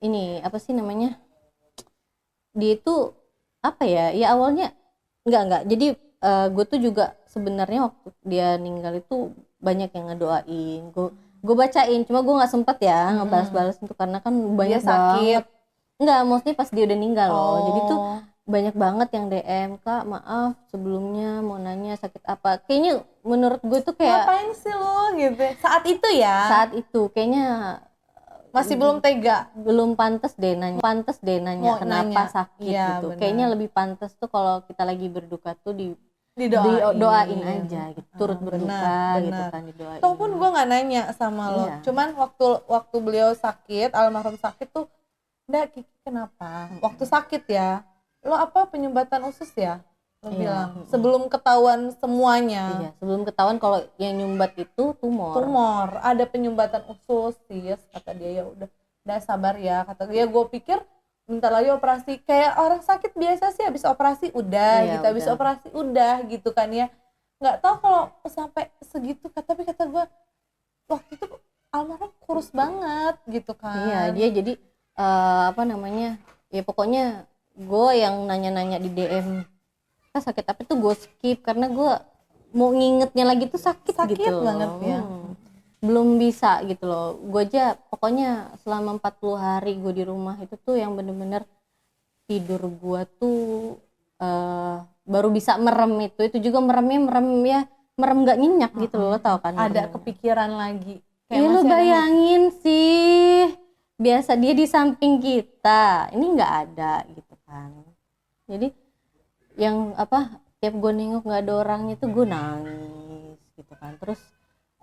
Speaker 2: ini apa sih namanya, dia itu apa ya, ya awalnya enggak jadi gue tuh juga sebenarnya waktu dia meninggal itu banyak yang ngedoain, gue bacain, cuma gue nggak sempet ya ngebalas-balas itu karena kan banyak
Speaker 1: dia sakit
Speaker 2: banget. Enggak, maksudnya pas dia udah meninggal loh. Jadi tuh
Speaker 1: oh
Speaker 2: banyak banget yang DM, Kak maaf sebelumnya mau nanya sakit apa. Kayaknya menurut gue tuh kayak
Speaker 1: ngapain sih lo gitu saat itu ya,
Speaker 2: saat itu kayaknya
Speaker 1: masih belum tega,
Speaker 2: belum pantas deh nanya
Speaker 1: Mau
Speaker 2: kenapa
Speaker 1: nanya.
Speaker 2: sakit
Speaker 1: Iya,
Speaker 2: gitu.
Speaker 1: benar.
Speaker 2: Kayaknya lebih pantas tuh kalau kita lagi berduka tuh
Speaker 1: didoain
Speaker 2: aja gitu, turut berduka
Speaker 1: benar.
Speaker 2: gitu kan, didoain.
Speaker 1: Ataupun gue nggak nanya sama lo,
Speaker 2: Iya.
Speaker 1: cuman waktu beliau sakit, almarhum sakit tuh, Nggak Kiki kenapa? Waktu sakit ya, lo apa penyumbatan usus ya? Lo
Speaker 2: Iya.
Speaker 1: bilang sebelum ketahuan semuanya.
Speaker 2: Iya, sebelum ketahuan kalau yang nyumbat itu tumor.
Speaker 1: Ada penyumbatan usus sih, kata dia. Ya udah sabar ya, kata dia. Gue pikir bentar lagi operasi, kayak orang sakit biasa sih, habis operasi udah
Speaker 2: Iya,
Speaker 1: gitu, habis
Speaker 2: udah.
Speaker 1: operasi udah gitu kan ya. Nggak tahu kalau sampai segitu, tapi kata gue waktu itu almarhum kurus banget gitu kan.
Speaker 2: Iya, dia jadi apa namanya, ya pokoknya gue yang nanya-nanya di DM Kak sakit apa tuh gue skip karena gue mau ngingetnya lagi tuh sakit gitu
Speaker 1: banget ya.
Speaker 2: Belum bisa gitu loh. Gue aja pokoknya selama 40 hari gue di rumah itu tuh yang bener-bener tidur gue tuh baru bisa merem, itu juga merem nggak nyenyak gitu loh, tau kan.
Speaker 1: Ada kepikiran lagi.
Speaker 2: Iya lo bayangin sih, biasa dia di samping kita, ini nggak ada gitu kan. Jadi yang apa, tiap gue nengok nggak ada orangnya tuh gue nangis gitu kan. Terus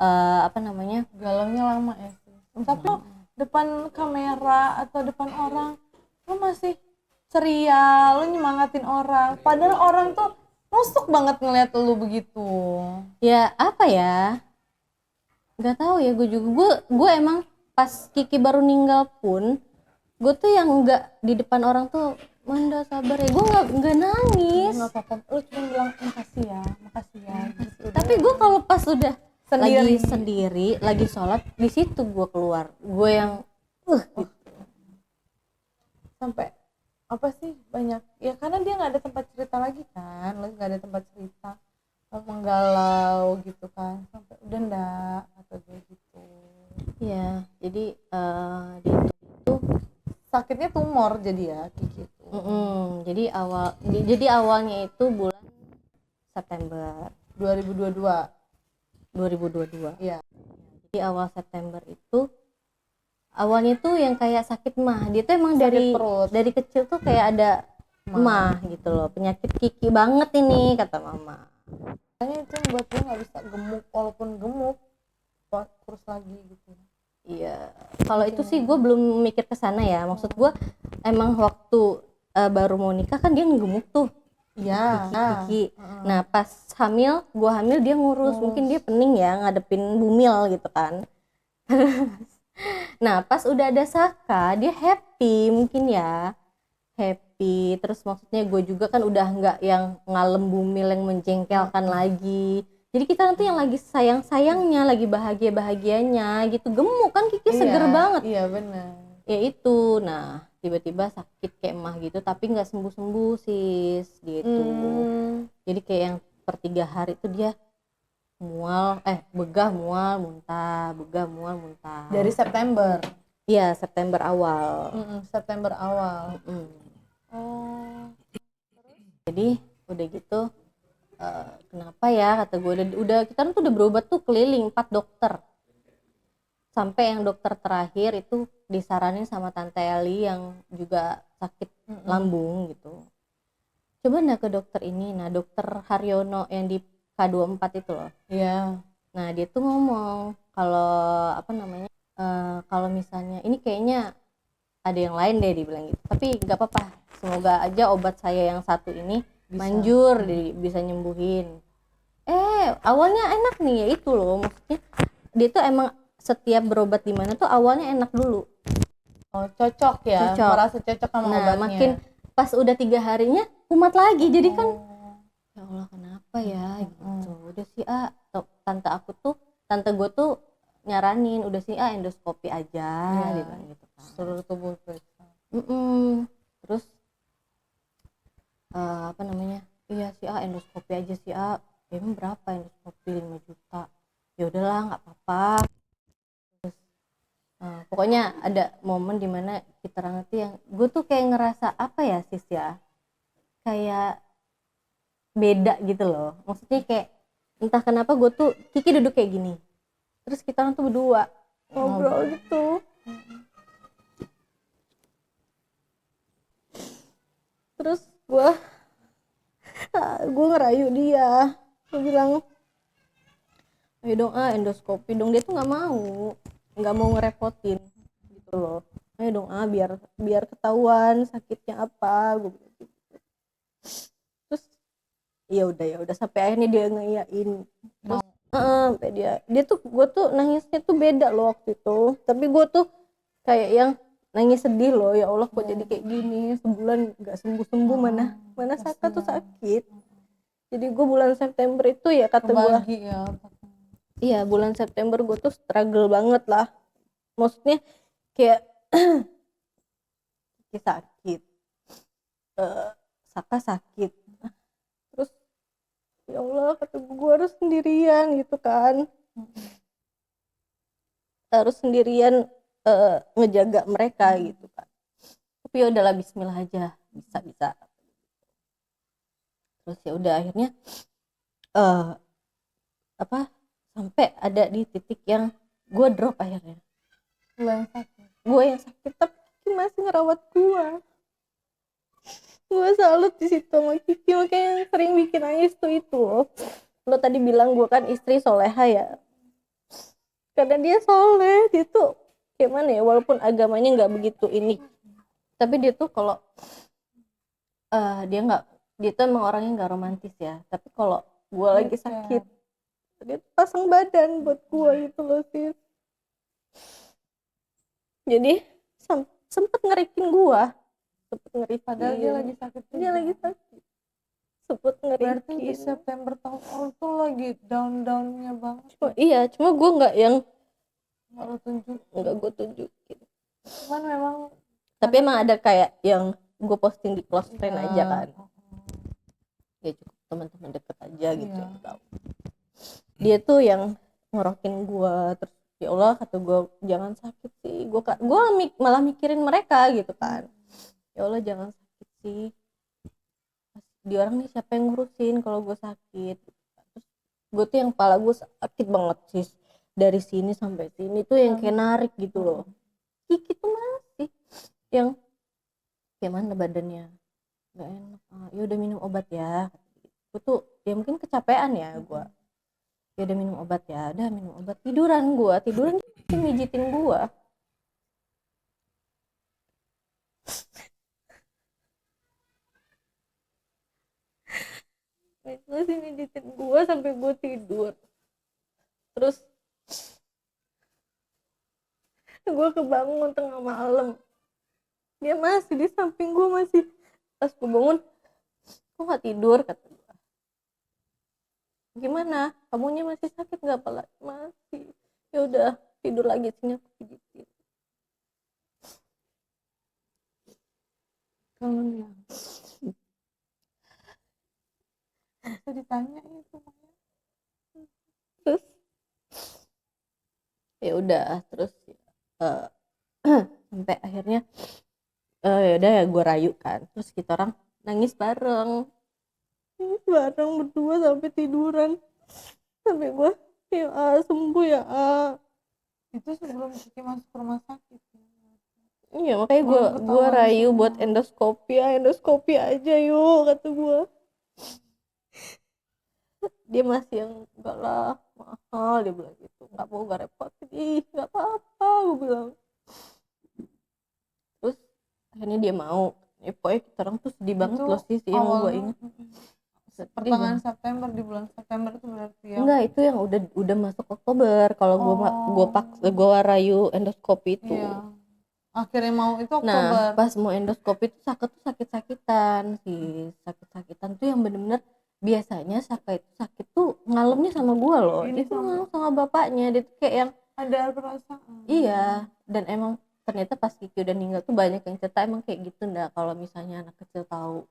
Speaker 2: apa namanya,
Speaker 1: galaunya lama ya sih. Tapi lo depan kamera atau depan orang lo masih ceria, lo nyemangatin orang, padahal orang tuh nusuk banget ngeliat lo begitu.
Speaker 2: Ya apa ya, nggak tahu ya, gue emang pas Kiki baru ninggal pun gue tuh yang nggak di depan orang tuh, Manda sabar ya, gue nggak nangis.
Speaker 1: Nggak apa-apa, lo cuma bilang makasih ya gitu.
Speaker 2: Tapi gue kalau pas udah
Speaker 1: Sendiri.
Speaker 2: lagi sendiri lagi sholat, di situ gue keluar, gue yang gitu.
Speaker 1: Sampai apa sih banyak ya, karena dia nggak ada tempat cerita lagi kan, lo nggak ada tempat cerita, lo menggalau gitu kan, sampai udah ndak atau kayak gitu.
Speaker 2: Ya jadi dia itu
Speaker 1: Sakitnya tumor jadi ya Kiki itu.
Speaker 2: jadi awalnya itu bulan September 2022.
Speaker 1: Iya.
Speaker 2: Jadi awal September itu awalnya tuh yang kayak sakit mah, dia tuh emang
Speaker 1: Sakit perut.
Speaker 2: dari kecil tuh kayak ada mah gitu loh, penyakit Kiki banget ini kata mama.
Speaker 1: Makanya itu yang buat dia nggak bisa gemuk, walaupun gemuk terus lagi gitu.
Speaker 2: Iya, kalau itu sih gue belum mikir ke sana ya. Maksud gue emang waktu baru mau nikah kan dia gemuk tuh.
Speaker 1: Iya.
Speaker 2: Kiki. Nah pas gue hamil dia ngurus. Mungkin dia pening ya ngadepin bumil gitu kan. Nah pas udah ada Saka dia happy mungkin ya, happy. Terus maksudnya gue juga kan udah nggak yang ngalem bumil yang menjengkelkan lagi. Jadi kita nanti yang lagi sayang-sayangnya, lagi bahagia-bahagianya gitu, gemuk kan Kiki seger banget.
Speaker 1: Iya benar.
Speaker 2: Ya itu, nah tiba-tiba sakit kayak emah gitu, tapi nggak sembuh-sembuh sis gitu. Jadi kayak yang per 3 hari itu dia mual, begah mual muntah, begah mual muntah.
Speaker 1: Dari September.
Speaker 2: Iya, September awal.
Speaker 1: September awal.
Speaker 2: Oh. Jadi udah gitu, kenapa ya kata gue, udah kita tuh udah berobat tuh keliling 4 dokter. Sampai yang dokter terakhir itu disaranin sama Tante Eli yang juga sakit lambung gitu. Coba ke dokter ini, nah dokter Haryono yang di K24 itu loh.
Speaker 1: Iya.
Speaker 2: Nah dia tuh ngomong kalau apa namanya, kalau misalnya ini kayaknya ada yang lain deh, dibilang gitu. Tapi nggak apa-apa, semoga aja obat saya yang satu ini manjur, bisa nyembuhin. Awalnya enak nih, ya itu loh maksudnya, dia tuh emang setiap berobat di mana tuh awalnya enak dulu.
Speaker 1: Oh cocok ya,
Speaker 2: Cocok.
Speaker 1: merasa cocok sama obatnya.
Speaker 2: Makin pas udah 3 harinya kumat lagi, jadi kan ya Allah kenapa ya gitu. Udah sih tante gue tuh nyaranin udah sih endoskopi aja, dia bilang gitu kan.
Speaker 1: Seluruh tubuh periksa.
Speaker 2: Terus apa namanya, iya sih endoskopi aja sih emang berapa endoskopi, 5 juta, ya udahlah nggak apa-apa. Terus pokoknya ada momen dimana kita nanti yang gue tuh kayak ngerasa apa ya sis ya, kayak beda gitu loh, maksudnya kayak entah kenapa gue tuh Kiki duduk kayak gini, terus kita tuh berdua ngobrol gitu. Terus gue ngerayu dia, gue bilang ayo dong endoskopi dong, dia tuh nggak mau ngerepotin gitu loh, ayo dong biar ketahuan sakitnya apa, gue bilang gitu. Terus ya udah sampai akhirnya dia ngiyain. Terus sampai dia tuh, gue tuh nangisnya tuh beda loh waktu itu, tapi gue tuh kayak yang nangis sedih loh, ya Allah kok jadi kayak gini, sebulan nggak sembuh mana Saka tuh sakit. Jadi gue bulan September itu ya kata gue
Speaker 1: ya.
Speaker 2: Iya, bulan September gue tuh struggle banget lah, maksudnya kayak sakit, Saka sakit, terus ya Allah kata gue harus sendirian gitu kan, harus sendirian ngejaga mereka gitu kan. Tapi ya udahlah, Bismillah aja, bisa. Terus ya udah akhirnya sampai ada di titik yang gue drop akhirnya. Gue yang sakit tapi masih ngerawat gue salut di situ sama Kiki, makanya sering bikin nangis tuh itu loh. Lo tadi bilang gue kan istri soleha ya, karena dia soleh, dia tuh kayak mana ya, walaupun agamanya nggak begitu ini, tapi dia tuh kalau dia tuh emang orangnya nggak romantis ya, tapi kalau gue lagi sakit dia pasang badan buat gue gitu loh sis. Jadi sempet ngerikin gue,
Speaker 1: padahal dia lagi sakit
Speaker 2: sempet ngerikin.
Speaker 1: Berarti di September tahun lalu tuh lagi down-downnya banget.
Speaker 2: Cuma gue nggak gue tunjukin.
Speaker 1: Cuman memang
Speaker 2: tapi emang ada kayak yang gue posting di close friend aja kan, ya cukup teman-teman deket aja gitu yang tahu. Dia tuh yang ngorokin gue, terus ya Allah kata gue jangan sakit sih, gue malah mikirin mereka gitu kan, ya Allah jangan sakit sih, di orang nih siapa yang ngurusin kalau gue sakit. Terus gue tuh yang kepala gue sakit banget sih, dari sini sampai sini tuh yang kayak narik gitu loh. Kiki tuh masih yang kayak mana badannya nggak enak, ya udah minum obat ya. Gue tuh ya mungkin kecapean ya, gue ya udah minum obat ya, udah minum obat, tiduran mijitin gue. Masih mijitin gue sampai gue tidur. Terus gue kebangun tengah malam, dia masih di samping gue, masih pas gue bangun kok nggak tidur kata gue. gimana, kamunya masih sakit nggak pala? Masih. Ya udah tidur lagi, sini aku pijitin.
Speaker 1: Kangen ya. Bisa ditanya itu Maya.
Speaker 2: Terus ya udah, terus eh, sampai akhirnya ya udah ya gue rayu kan, terus kita orang nangis bareng berdua sampai tiduran, sampai gue ya sembuh ya.
Speaker 1: Itu sebelum Kiki masuk rumah sakit ya.
Speaker 2: Iya makanya gue
Speaker 1: Belum ketahuan
Speaker 2: rayu
Speaker 1: semua.
Speaker 2: buat endoskopi aja yuk, kata gue. Dia masih yang enggak lah mahal, dia bilang gitu, nggak mau, nggak repotin, ih nggak apa-apa gue bilang. Terus akhirnya dia mau. Ya pokoknya kita orang tuh sedih banget
Speaker 1: Itu
Speaker 2: loh sih yang gue
Speaker 1: awalnya
Speaker 2: ingat. Sedih
Speaker 1: pertengahan
Speaker 2: banget.
Speaker 1: September, di bulan September itu berarti ya.
Speaker 2: Enggak, itu yang udah masuk Oktober kalau
Speaker 1: Oh
Speaker 2: gue rayu endoskopi itu.
Speaker 1: iya, akhirnya mau itu
Speaker 2: Nah
Speaker 1: Oktober.
Speaker 2: pas mau endoskopi itu sakit-sakitan sih, sakit-sakitan tuh yang bener-bener biasanya sakit tuh ngalemnya sama gue loh.
Speaker 1: Ini
Speaker 2: Dia tuh ngalem sama bapaknya, dia tuh kayak yang
Speaker 1: ada perasaan.
Speaker 2: iya. Dan emang ternyata pas Kiki udah meninggal tuh banyak yang cerita emang kayak gitu, ndak, kalau misalnya anak kecil tahu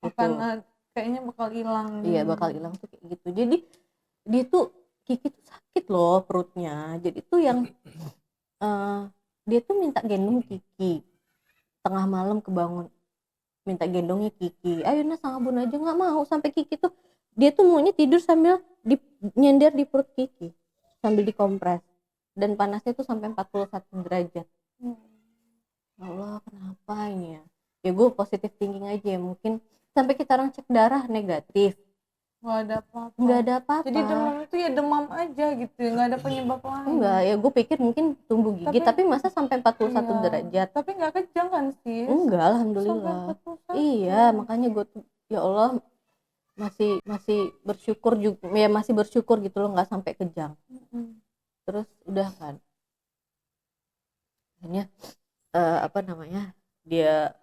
Speaker 1: Akan
Speaker 2: gitu.
Speaker 1: kayaknya bakal hilang.
Speaker 2: Iya bakal hilang tuh kayak gitu. Jadi dia tuh, Kiki tuh sakit loh perutnya, jadi tuh yang eh, dia tuh minta gendong Kiki, tengah malam kebangun minta gendongnya Kiki, ayo nah sama bun aja, nggak mau. Sampai Kiki tuh dia tuh maunya tidur sambil nyender di perut Kiki sambil dikompres, dan panasnya tuh sampai 41 derajat. Ya Allah kenapa ini ya, ya gue positif thinking aja ya, mungkin sampai kita orang cek darah negatif,
Speaker 1: Nggak ada apa-apa.
Speaker 2: nggak ada apa-apa.
Speaker 1: Jadi demam itu ya demam aja gitu ya, nggak ada penyebab lain.
Speaker 2: Enggak, ya gue pikir mungkin tumbuh gigi, tapi masa sampai 41
Speaker 1: iya,
Speaker 2: derajat.
Speaker 1: tapi nggak kejang kan sih?
Speaker 2: Enggak, alhamdulillah.
Speaker 1: Sampai 41.
Speaker 2: Iya, makanya gue tuh ya Allah masih masih bersyukur juga ya, masih bersyukur gitu loh, nggak sampai kejang. Terus udah kan akhirnya apa namanya, dia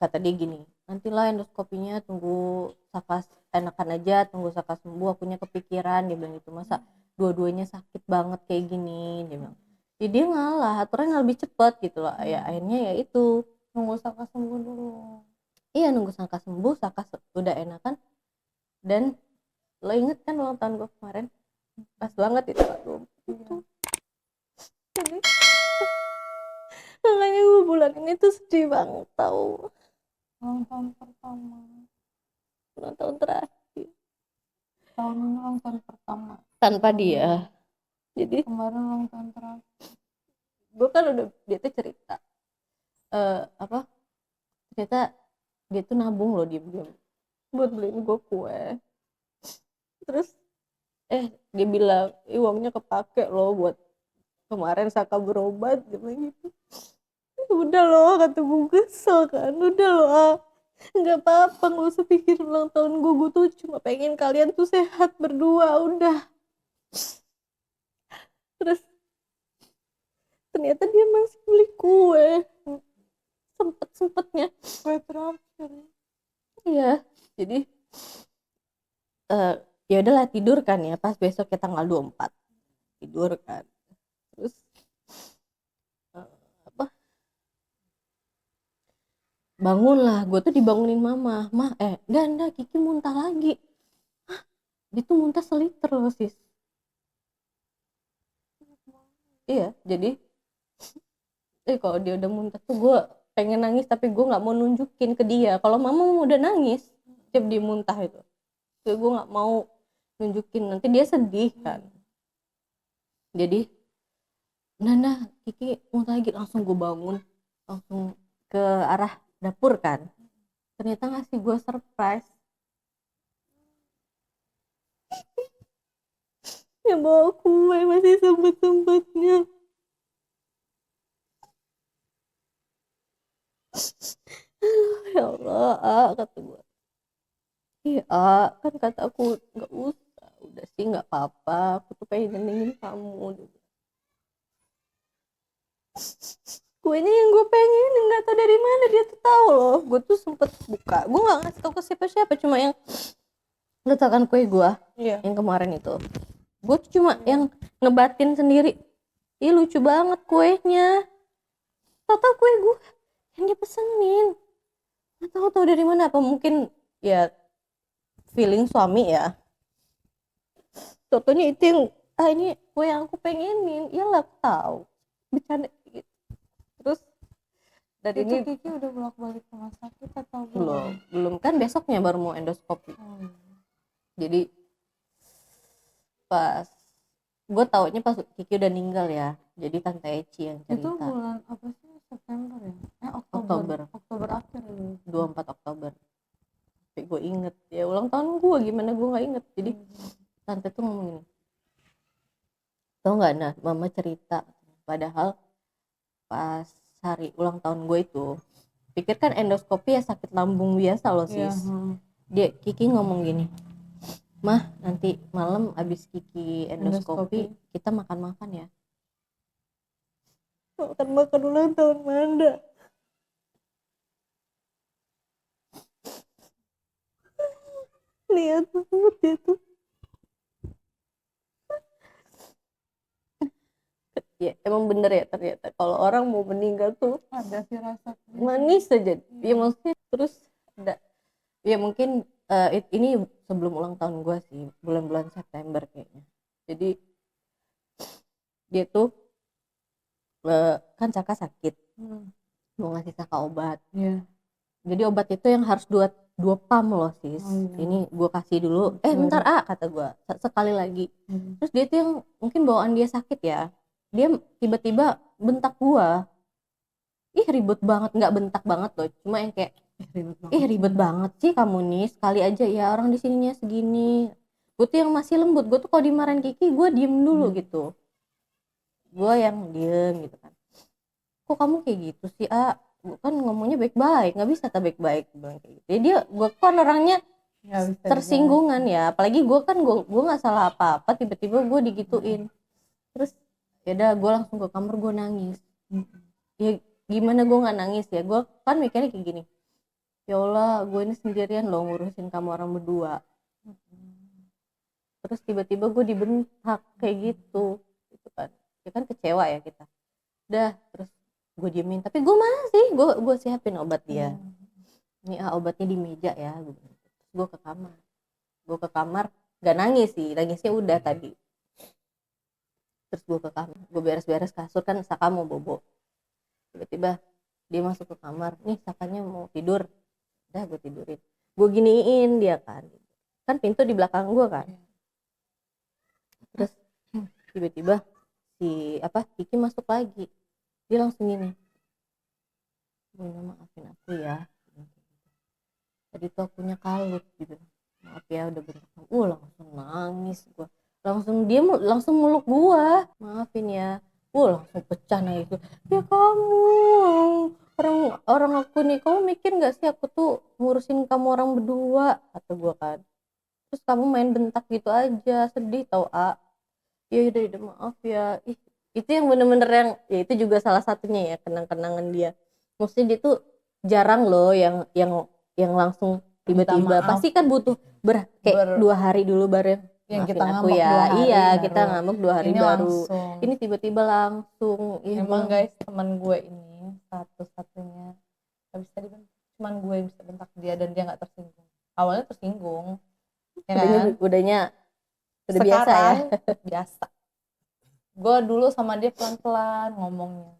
Speaker 2: kata dia gini, nantilah endoskopinya, tunggu Sakas enakan aja, tunggu Sakas sembuh. Akunya kepikiran, dia bilang gitu, masa dua-duanya sakit banget kayak gini, dia bilang. Jadi dia ngalah, aturan yang lebih cepat gitu loh. Ya akhirnya ya itu,
Speaker 1: Nunggu Saka sembuh dulu.
Speaker 2: iya nunggu Sakas sembuh, Sakas udah enakan. Dan lo inget kan ulang tahun gue kemarin, pas banget itu aduh itu. Jadi makanya gue bulan ini tuh sedih banget tau,
Speaker 1: Ulang tahun pertama.
Speaker 2: ulang tahun terakhir
Speaker 1: Tahun ini ulang tahun pertama.
Speaker 2: tanpa dia. Jadi
Speaker 1: Kemarin ulang tahun terakhir.
Speaker 2: gue kan udah, dia tuh cerita apa, ternyata dia tuh nabung loh diam-diam buat beliin gue kue. Terus dia bilang uangnya kepake loh buat kemarin Saka berobat, dia bilang gitu. Udah loh, kata gue, kesel kan, udah loh nggak apa-apa, nggak usah pikirin ulang tahun gue tuh cuma pengen kalian tuh sehat berdua, udah. Terus ternyata dia masih beli kue sempetnya.
Speaker 1: Kue terakhir.
Speaker 2: Iya, jadi ya udahlah tidur kan ya, pas besoknya tanggal 24 tidur kan. Terus apa, bangun lah, gue tuh dibangunin mama, enggak Kiki muntah lagi. Hah? Dia tuh muntah seliter loh sis. Iya, jadi kalau dia udah muntah tuh gue pengen nangis, tapi gue nggak mau nunjukin ke dia kalau mama udah nangis tiap dia muntah itu. Jadi gue nggak mau nunjukin, nanti dia sedih kan. Jadi Nana Kiki muntah lagi, langsung gue bangun, langsung ke arah dapur kan. Ternyata ngasih gue surprise, ya bawa kue masih sempet-sempetnya. Ya Allah, kata gue, iya kan kata aku nggak usah, udah sih nggak apa-apa, aku tuh pengen nyenengin kamu. Kuenya yang gue pengen nggak tahu dari mana dia tuh tahu loh. Gue tuh sempet buka, gue nggak ngasih tau ke siapa-siapa, cuma yang Lu tau kan kue gue
Speaker 1: Iya.
Speaker 2: yang kemarin itu, gue tuh cuma yang ngebatin sendiri, ih lucu banget kuenya, tau kue gue yang dia pesenin, nggak tahu dari mana, apa mungkin ya feeling suami ya, contohnya itu yang ini kue yang aku pengenin, ya lah tahu bercanda gitu. Terus dari
Speaker 1: Itu
Speaker 2: ini
Speaker 1: Kiki udah bolak-balik ke rumah sakit atau
Speaker 2: belum kan, besoknya baru mau endoskopi.
Speaker 1: Oh,
Speaker 2: Jadi pas gue taunya pas Kiki udah meninggal ya, jadi tante Eci yang
Speaker 1: itu
Speaker 2: cerita.
Speaker 1: bulan apa sih, September ya?
Speaker 2: Oktober.
Speaker 1: Oktober akhir ya.
Speaker 2: 24 Oktober. Tapi gue inget ya ulang tahun gue, gimana gue nggak inget. Jadi tante tuh ngomong gini, tau nggak, nah mama cerita, padahal pas hari ulang tahun gue itu, pikirkan endoskopi ya sakit lambung biasa loh
Speaker 1: Iya,
Speaker 2: sis. Dia Kiki ngomong gini, mah nanti malam abis Kiki endoskopi kita makan-makan ya. Makan ulang tahun Manda. Lihat banget dia tuh. Ya emang bener ya, ternyata kalau orang mau meninggal tuh
Speaker 1: ada firasat
Speaker 2: manis saja. Ya maksudnya terus ada, ya mungkin ini sebelum ulang tahun gue sih, bulan-bulan September kayaknya. Jadi dia tuh kan Caka sakit, mau ngasih Caka obat. Jadi obat itu yang harus dua pam loh sis. Ini gue kasih dulu, bentar kata gue, sekali lagi. Terus dia tuh yang mungkin bawaan dia sakit ya, dia tiba-tiba bentak gue, ih ribet banget, nggak bentak banget loh, cuma yang kayak ribet banget sih kamu nih, sekali aja ya orang di sininya segini. Gue tuh yang masih lembut, gue tuh kalau dimarahin Kiki gue diem dulu gitu, gue yang diem gitu kan. Kok kamu kayak gitu sih, gue kan ngomongnya baik-baik, nggak bisa tak baik-baik, bilang kayak gitu. Jadi dia, gue kan orangnya tersinggungan ya, apalagi gue kan gue nggak salah apa-apa, tiba-tiba gue digituin. Terus ya udah gue langsung ke kamar, gue nangis. Ya gimana gue nggak nangis ya, gue kan mikirnya kayak gini, ya Allah gue ini sendirian loh ngurusin kamu orang berdua. Terus tiba-tiba gue dibentak kayak gitu kan, ya kan kecewa ya kita. Udah terus gue diemin, tapi gue siapin obat dia. Ini obatnya di meja ya. Terus gue ke kamar gak nangis sih, nangisnya udah tadi. Terus gue ke kamar, gue beres-beres kasur kan, Saka mau bobo. Tiba-tiba dia masuk ke kamar, nih Sakanya mau tidur. Udah gue tidurin, gue giniin dia kan pintu di belakang gue kan. Terus tiba-tiba si Kiki masuk lagi, dia langsung gini, Bunda maafin aku ya, tadi tuh akunya kalut gitu, maaf ya udah bentak kamu. Langsung nangis gue, dia langsung meluk gue, maafin ya. Langsung pecah nangis gue, ya kamu orang aku nih, kamu mikir nggak sih aku tuh ngurusin kamu orang berdua, kata gue kan. Terus kamu main bentak gitu aja, sedih tau ya udah maaf ya. Itu yang bener-bener yang ya, itu juga salah satunya ya kenang-kenangan dia. Maksudnya dia tuh jarang loh yang langsung tiba-tiba, pasti kan butuh kayak 2 hari dulu baru
Speaker 1: yang
Speaker 2: maafin
Speaker 1: kita
Speaker 2: aku
Speaker 1: ngambek
Speaker 2: ya.
Speaker 1: 2 hari
Speaker 2: Iya
Speaker 1: baru.
Speaker 2: kita ngambek 2 hari
Speaker 1: ini
Speaker 2: baru
Speaker 1: langsung.
Speaker 2: Ini tiba-tiba langsung.
Speaker 1: Emang guys, teman gue ini satu-satunya habis tadi cuman gue yang bisa bentak dia dan dia nggak tersinggung. Awalnya tersinggung ya kan?
Speaker 2: Udahnya udah
Speaker 1: sekarang,
Speaker 2: biasa ya.
Speaker 1: Biasa. Gue dulu sama dia pelan-pelan ngomongnya,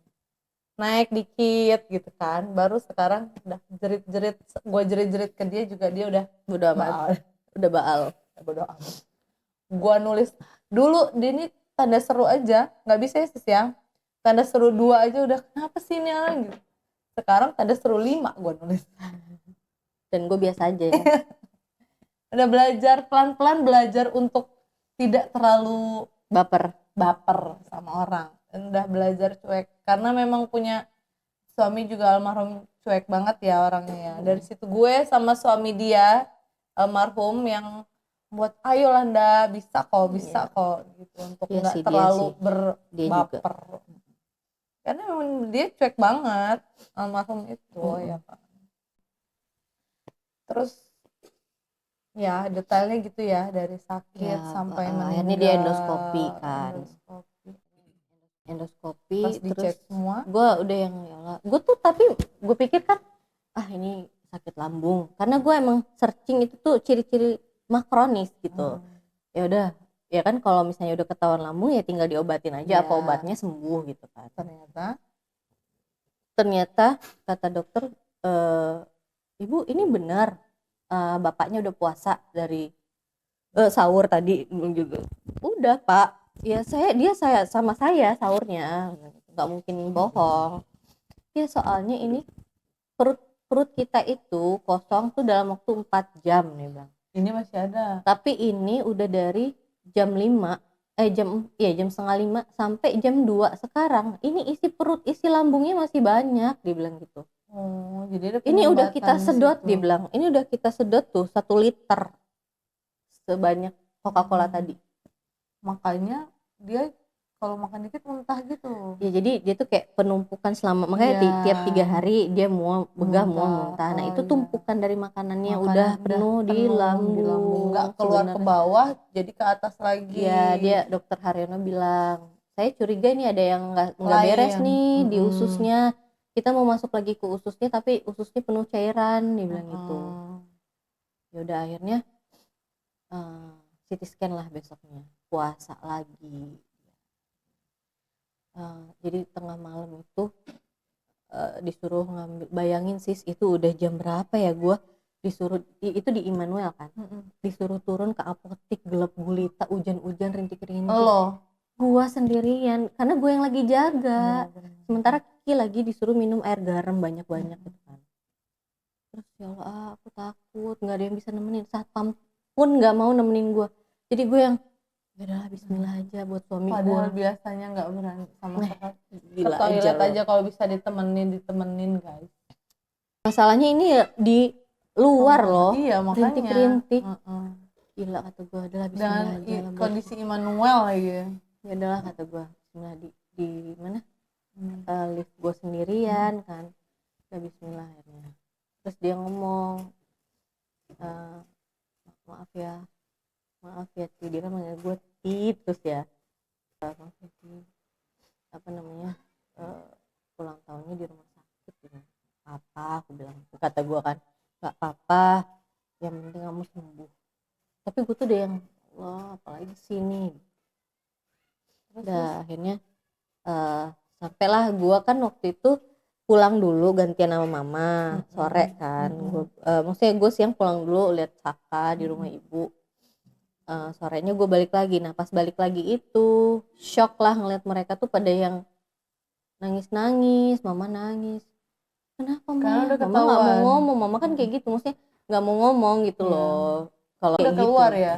Speaker 1: naik dikit gitu kan, baru sekarang udah jerit-jerit, gue jerit-jerit ke dia juga dia udah
Speaker 2: Udah amat, udah baal.
Speaker 1: bodo amat. Gue nulis dulu dia ini tanda seru aja nggak bisa ya sis ya, tanda seru 2 aja udah kenapa sih ini gitu. Sekarang tanda seru 5 gue nulis.
Speaker 2: Dan gue biasa aja ya.
Speaker 1: Udah belajar pelan-pelan, belajar untuk tidak terlalu
Speaker 2: baper
Speaker 1: sama orang, dan udah belajar cuek karena memang punya suami juga almarhum cuek banget ya orangnya ya. Dari situ gue sama suami dia almarhum yang buat ayo Landa bisa kok gitu, untuk nggak terlalu berbaper karena memang dia cuek banget almarhum itu ya kan. Terus Ya detailnya gitu ya, dari sakit
Speaker 2: Ya
Speaker 1: sampai
Speaker 2: akhirnya dia
Speaker 1: meninggal.
Speaker 2: endoskopi kan,
Speaker 1: Endoskopi.
Speaker 2: endoskopi
Speaker 1: Pas
Speaker 2: terus
Speaker 1: dicek semua.
Speaker 2: gue udah yang ya gue tuh tapi gue pikir kan ini sakit lambung karena gue emang searching itu tuh ciri-ciri mah kronis gitu. Ya udah, ya kan kalau misalnya udah ketahuan lambung ya tinggal diobatin aja apa
Speaker 1: Ya,
Speaker 2: obatnya sembuh gitu kan.
Speaker 1: ternyata
Speaker 2: Kata dokter, eh, ibu ini benar bapaknya udah puasa dari sahur tadi juga. Udah pak, ya saya sama saya sahurnya nggak mungkin bohong. Ya soalnya ini perut perut kita itu kosong tuh dalam waktu 4 jam nih bang.
Speaker 1: ini masih ada.
Speaker 2: Tapi ini udah dari jam 5 jam setengah 5 sampai jam 2 sekarang. Ini isi perut, isi lambungnya masih banyak, dibilang gitu.
Speaker 1: Oh, jadi ada
Speaker 2: Ini udah
Speaker 1: penyumbatan
Speaker 2: kita
Speaker 1: di
Speaker 2: sedot,
Speaker 1: situ.
Speaker 2: dibilang. Ini udah kita sedot tuh 1 liter sebanyak Coca-Cola tadi.
Speaker 1: Makanya dia kalau makan dikit muntah gitu.
Speaker 2: Ya jadi dia tuh kayak penumpukan selama, makanya
Speaker 1: Iya.
Speaker 2: tiap 3 hari dia mual begah mual
Speaker 1: Muntah.
Speaker 2: muntah. Nah
Speaker 1: Oh,
Speaker 2: itu
Speaker 1: iya.
Speaker 2: tumpukan dari makanannya
Speaker 1: Makanan
Speaker 2: udah penuh di lambung.
Speaker 1: nggak keluar ke
Speaker 2: Sebenarnya
Speaker 1: bawah, jadi ke atas lagi.
Speaker 2: ya dia dokter Haryono bilang, saya curiga ini ada yang nggak beres
Speaker 1: Lain.
Speaker 2: nih di ususnya. Kita mau masuk lagi ke ususnya tapi ususnya penuh cairan, dia bilang gitu. Ya udah akhirnya CT scan lah besoknya, puasa lagi. Jadi tengah malam itu disuruh ngambil, bayangin sis itu udah jam berapa ya, gue disuruh itu di Immanuel kan, disuruh turun ke apotek gelap gulita, hujan-hujan rintik-rintik. Gue sendirian karena gue yang lagi jaga. Sementara Kiki lagi disuruh minum air garam banyak-banyak gitu kan. Terus ya Allah aku takut nggak ada yang bisa nemenin, satpam pun nggak mau nemenin gue. Jadi gue yang ya udahlah bismillah aja buat suami gue.
Speaker 1: Padahal biasanya nggak berani sama sekali. Ke
Speaker 2: Gila
Speaker 1: toilet
Speaker 2: loh.
Speaker 1: aja kalau bisa ditemenin guys.
Speaker 2: Masalahnya ini di luar loh.
Speaker 1: Iya makanya.
Speaker 2: Rintik-rintik. Gila kata gue, adalah bismillah
Speaker 1: Dan
Speaker 2: aja lah buat
Speaker 1: kondisi Immanuel lagi.
Speaker 2: ya adalah kata gue, bismillah di mana lift gue sendirian kan. Ya bismillah akhirnya. Terus dia ngomong, maaf ya Ti, dia kan manggil gue Ti terus ya, maaf ya Ti, apa namanya, ulang tahunnya di rumah sakit gitu. Apa aku bilang, kata gue kan nggak apa-apa, yang penting kamu sembuh. Tapi gue tuh udah yang wah apalagi sini. Udah akhirnya sampailah gue kan waktu itu pulang dulu gantian sama mama sore kan. Maksudnya gue siang pulang dulu lihat Saka di rumah ibu. Sorenya gue balik lagi. Nah pas balik lagi itu shock lah ngeliat mereka tuh pada yang nangis-nangis, mama nangis. Kenapa
Speaker 1: Karena udah
Speaker 2: mama nggak mau
Speaker 1: ketahuan.
Speaker 2: ngomong, mama kan kayak gitu, maksudnya nggak mau ngomong gitu loh. Kalau
Speaker 1: udah
Speaker 2: kayak
Speaker 1: keluar
Speaker 2: gitu.
Speaker 1: ya.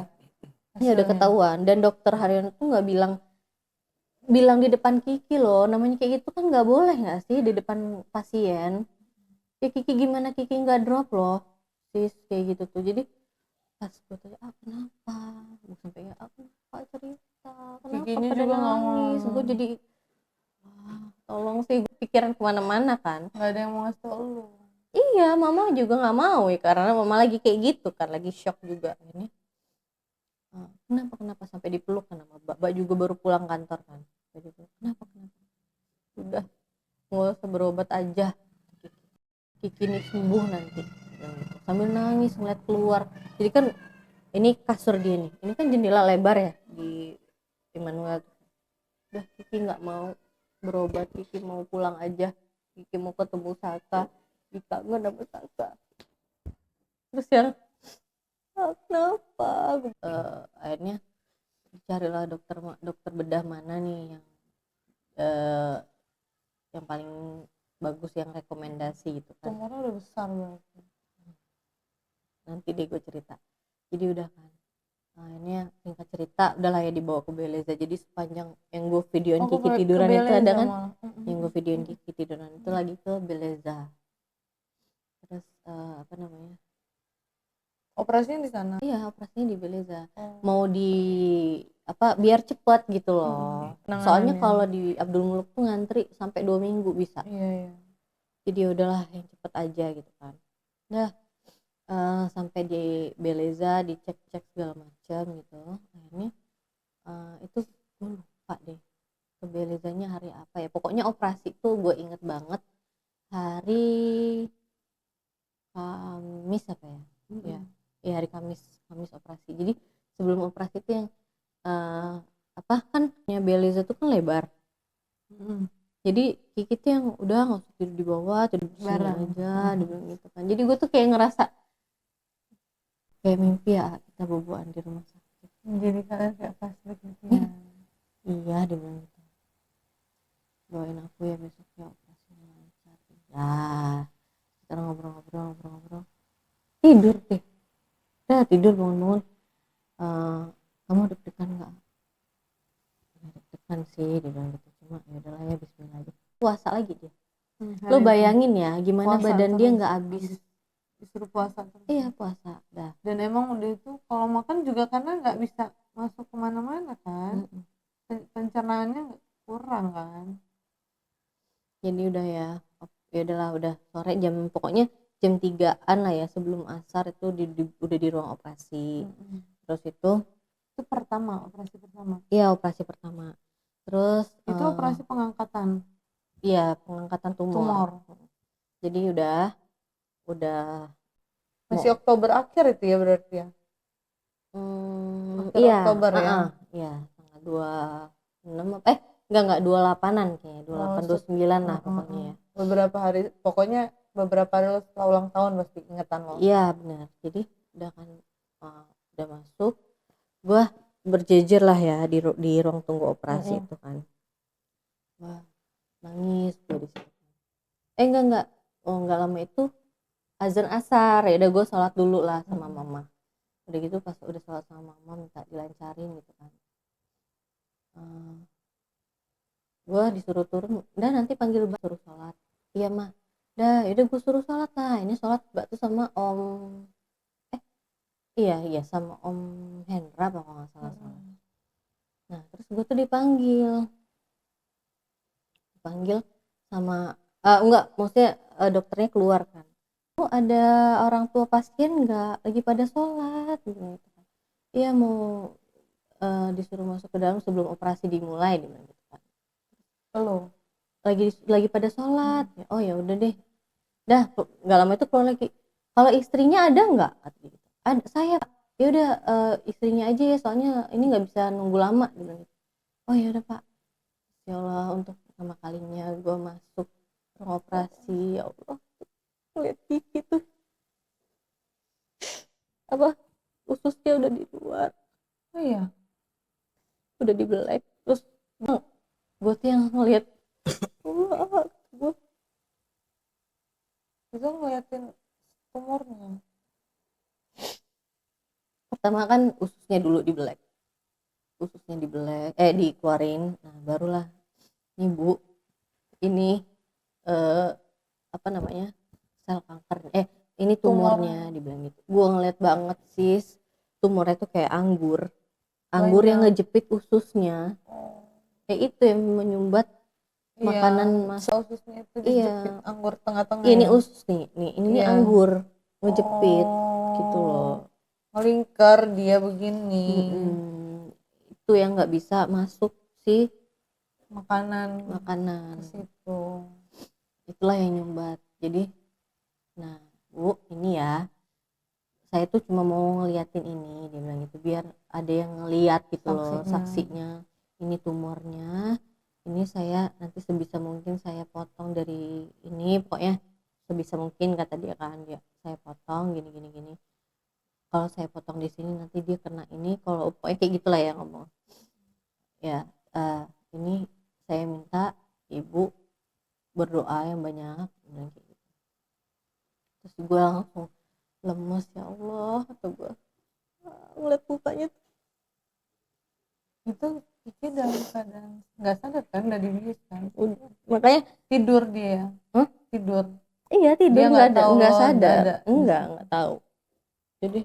Speaker 2: Ya udah ketahuan, dan dokter Haryono tuh nggak bilang di depan Kiki loh, namanya kayak gitu kan nggak boleh nggak sih di depan pasien. Ya Kiki gimana Kiki nggak drop loh, sis kayak gitu tuh. Jadi pas gue tanya kenapa, gue sampai ya aku nggak cerita, kenapa
Speaker 1: Kiki ini
Speaker 2: pada
Speaker 1: juga
Speaker 2: nangis, gue jadi tolong sih, pikiran kemana-mana kan.
Speaker 1: Nggak ada yang mau ngasih tau lu.
Speaker 2: Iya mama juga nggak mau ya karena mama lagi kayak gitu kan, lagi shock juga ini. Kenapa sampai dipeluk kan sama Mbak juga baru pulang kantor kan. Jadi kenapa udah nggak usah berobat aja, Kiki ini sembuh nanti. Sambil nangis ngeliat keluar. Jadi kan ini kasur dia nih, ini kan jendela lebar ya di Immanuel. Udah Kiki nggak mau berobat, Kiki mau pulang aja, Kiki mau ketemu Saka, Kiki kangen sama Saka. Terus yang kenapa akhirnya carilah dokter bedah mana nih yang paling bagus, yang rekomendasi gitu kan.
Speaker 1: Tumornya udah besar banget.
Speaker 2: Nanti deh gue cerita. Jadi udah kan, akhirnya singkat cerita udahlah ya dibawa ke Beleza. Jadi sepanjang yang gue videoin Kiki tiduran itu ada kan, yang gue videoin Kiki tiduran itu lagi ke Beleza. Terus apa namanya,
Speaker 1: operasinya di sana.
Speaker 2: Iya operasinya di Beleza. Mau di apa biar cepet gitu loh. Soalnya kalau di Abdul Muluk tuh ngantri sampai 2 minggu bisa.
Speaker 1: Iya.
Speaker 2: Jadi udahlah yang cepet aja gitu kan. Nah sampai di Beleza dicek-cek segala macam gitu. Akhirnya itu gue lupa deh ke Belezanya hari apa ya, pokoknya operasi tuh gue inget banget hari Kamis apa ya, ya ya hari Kamis, operasi. Jadi sebelum operasi itu yang eh, apa kan ya, Beleza tuh kan lebar. Jadi Kiki tuh yang udah nggak usah tidur di bawah, tidur di sini
Speaker 1: Bareng.
Speaker 2: aja, dibilang gitu kan. Jadi gue tuh kayak ngerasa kayak mimpi ya kita boboan di rumah sakit.
Speaker 1: Jadi kalian kayak flashback gitu ya.
Speaker 2: Iya, dibilang gitu. Doain aku ya besoknya operasinya lancar. Nah, kita ngobrol. Tidur deh. Udah tidur bangun-bangun. Kamu deg-degan nggak? Ya, deg-degan sih, dibilang gitu. Cuma ya udahlah ya, Bismillah aja. Puasa lagi dia. Lo
Speaker 1: Hari itu
Speaker 2: bayangin ya, gimana
Speaker 1: puasa
Speaker 2: badan dia
Speaker 1: terus.
Speaker 2: nggak habis.
Speaker 1: Disuruh puasa terus.
Speaker 2: Iya, puasa. Dah.
Speaker 1: Dan emang udah itu kalau makan juga karena nggak bisa masuk kemana-mana kan.
Speaker 2: Mm-mm.
Speaker 1: Pencernaannya kurang kan.
Speaker 2: Jadi udah ya, ya udahlah, udah sore pokoknya jam 3-an lah ya, sebelum asar itu udah di ruang operasi. Terus itu
Speaker 1: Operasi pertama.
Speaker 2: iya, operasi pertama. Terus
Speaker 1: Itu operasi pengangkatan
Speaker 2: iya, pengangkatan tumor. Jadi udah
Speaker 1: masih
Speaker 2: mau
Speaker 1: Oktober akhir itu ya berarti ya. Akhir
Speaker 2: iya,
Speaker 1: Oktober ya.
Speaker 2: iya, tanggal 26 enggak 28-an kayaknya, 28 29 lah pokoknya ya.
Speaker 1: Beberapa hari, pokoknya beberapa hari setelah ulang tahun pasti ingetan lo.
Speaker 2: Iya, benar. Jadi udah kan, udah masuk, gua berjejer lah ya di ruang tunggu operasi itu kan. Wah, nangis gue di situ. Enggak. Oh, enggak lama itu azan asar. Ya udah gue sholat dulu lah sama mama. Udah gitu pas udah sholat sama mama minta dilancarin gitu kan. Gue disuruh turun, udah nanti panggil mbak suruh sholat. Iya mah. Dah, udah gue suruh sholat lah. Ini sholat mbak tuh sama om, iya sama om Hendra apa kalau nggak salah. Nah terus gue tuh dipanggil sama enggak, maksudnya dokternya keluar kan. Oh, ada orang tua pasien nggak lagi pada sholat gitu kan. Iya, mau disuruh masuk ke dalam sebelum operasi dimulai gitu kan.
Speaker 1: Lo
Speaker 2: Lagi pada sholat. Oh ya udah deh. Dah, nggak lama itu keluar lagi. Kalau istrinya ada nggak? Gitu. Ada, saya. Ya udah, istrinya aja ya, soalnya ini nggak bisa nunggu lama gitu. Oh ya udah Pak. Ya Allah, untuk pertama kalinya gue masuk ruang operasi, ya Allah, lihat Kiki tuh apa, ususnya udah di luar.
Speaker 1: oh iya,
Speaker 2: Udah dibelek. Terus gue tuh yang ngeliat, wah, gue
Speaker 1: itu ngeliatin tumornya.
Speaker 2: pertama kan ususnya dibelek, dikeluarin. Nah barulah, nih Bu, ini eh, apa namanya, sel kanker, ini tumornya, dibilang gitu. Gue ngeliat banget sis, tumornya tuh kayak anggur yang ngejepit ususnya. Kayak itu yang menyumbat makanan masuk.
Speaker 1: Ususnya itu dijepit anggur tengah-tengah
Speaker 2: Ini
Speaker 1: ya.
Speaker 2: usus ini anggur ngejepit gitu loh.
Speaker 1: Melingkar dia begini.
Speaker 2: Itu yang nggak bisa masuk sih
Speaker 1: makanan
Speaker 2: ke
Speaker 1: situ.
Speaker 2: Itulah yang nyumbat. Jadi, nah Bu, ini ya, saya tuh cuma mau ngeliatin ini, dia bilang gitu, biar ada yang ngeliat gitu loh, saksinya. Ini tumornya, ini saya nanti sebisa mungkin saya potong dari ini, pokoknya sebisa mungkin kata dia kan, dia saya potong gini. Kalau saya potong di sini nanti dia kena ini, kalau pokoknya kayak gitulah ya ngomong. Ya, ini saya minta Ibu berdoa yang banyak, bilang kayak gitu. Terus gue langsung lemes, ya Allah, atau gue ngeliat mukanya
Speaker 1: Itu Kiki dalam keadaan nggak sadar kan, udah dibius kan.
Speaker 2: makanya
Speaker 1: Tidur dia. Tidur.
Speaker 2: iya, tidur,
Speaker 1: Dia nggak tahu
Speaker 2: nggak
Speaker 1: lo
Speaker 2: sadar,
Speaker 1: ada.
Speaker 2: nggak tahu. Jadi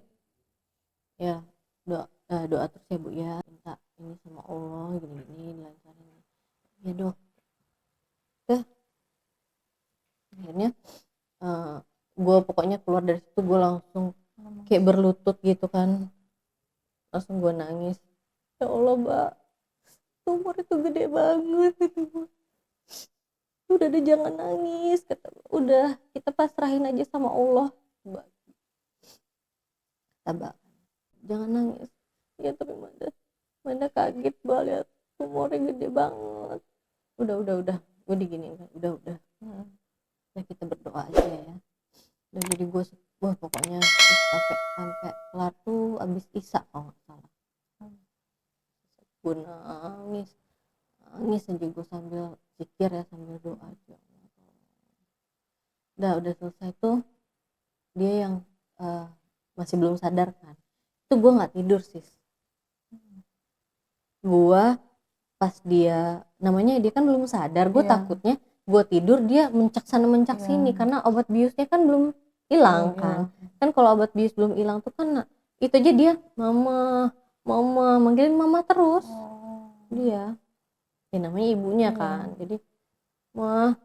Speaker 2: ya doa terus ya Bu ya, minta ini sama Allah gini dilancarin ya Dok. Akhirnya gue pokoknya keluar dari situ gue langsung kayak berlutut gitu kan, langsung gue nangis. Ya Allah mbak, tumor itu gede banget gitu. Udah deh jangan nangis kata, udah kita pasrahin aja sama Allah mbak, kata mbak, jangan nangis. Ya tapi mana kaget mbak lihat tumornya gede banget. Udah gue diginiin kan, udah ya kita berdoa aja ya. Dan jadi gue pokoknya sampai sampai kelar tuh abis isya kalau nggak salah, gue nangis nangis aja gue sambil zikir ya, sambil doa aja. Udah selesai tuh dia yang masih belum sadar kan, itu gue nggak tidur sih. Gue pas dia namanya dia kan belum sadar, gue takutnya gue tidur dia mencak sana mencak sini karena obat biusnya kan belum hilang kan. Kan kalau obat bius belum hilang tuh kan itu aja dia mama mama manggilin mama terus. Dia ya namanya ibunya kan, jadi mah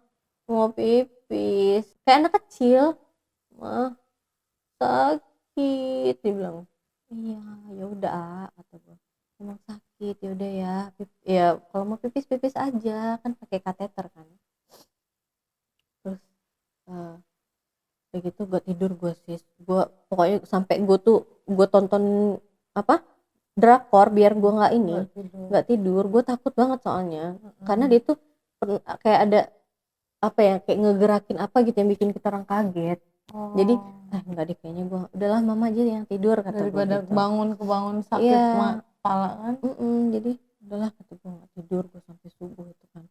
Speaker 2: mau pipis kayak anak kecil, mah sakit, dia bilang. Iya ya udah kata gue, emang sakit ya udah ya ya kalau mau pipis pipis aja kan pakai kateter kan. Terus kayak gitu gue tidur, gue pokoknya sampai gue tonton apa drakor biar gue nggak tidur. Gue takut banget soalnya karena dia tuh kayak ada apa ya, kayak ngegerakin apa gitu yang bikin kita orang kaget. Jadi enggak deh, kayaknya gue udahlah mama aja yang tidur kata gue
Speaker 1: daripada
Speaker 2: gitu.
Speaker 1: kebangun sakit kepala kan.
Speaker 2: Jadi udahlah kata gue nggak tidur gue sampai subuh itu kan.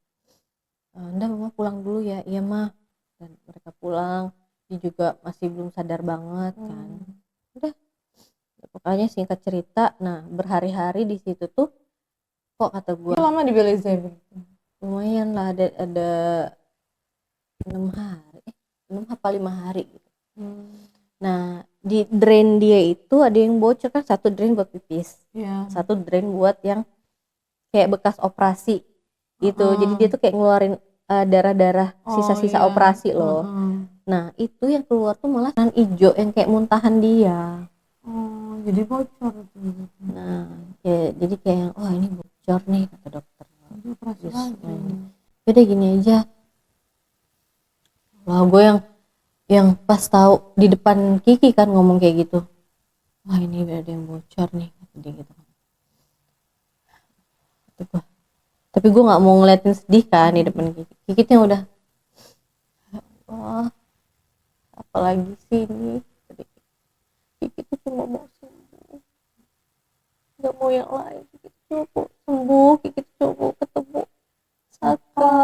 Speaker 2: Udah mama pulang dulu ya. Iya mah. Dan mereka pulang, dia juga masih belum sadar banget kan. Udah pokoknya singkat cerita, nah berhari-hari di situ tuh kok kata gue
Speaker 1: lama di Belize
Speaker 2: lumayan lah, ada 6 hari 6 apa 5 hari gitu. Nah di drain dia itu ada yang bocor kan, satu drain buat pipis, satu drain buat yang kayak bekas operasi gitu. Jadi dia tuh kayak ngeluarin darah-darah sisa-sisa operasi loh. Nah itu yang keluar tuh malah kan hijau yang kayak muntahan dia.
Speaker 1: Jadi bocor.
Speaker 2: Nah ya, jadi kayak wah ini bocor nih kata dokter. Udah gini aja lah, gue yang pas tahu di depan Kiki kan ngomong kayak gitu, wah ini ada yang bocor nih kata dia gitu kan. Tapi gue nggak mau ngeliatin sedih kan di depan Kiki yang udah wah apalagi sih ini. Kiki tuh cuma mau sembuh, nggak mau yang lain. Kiki tuh cuma mau sembuh, Kiki tuh cuma mau ketemu Saka.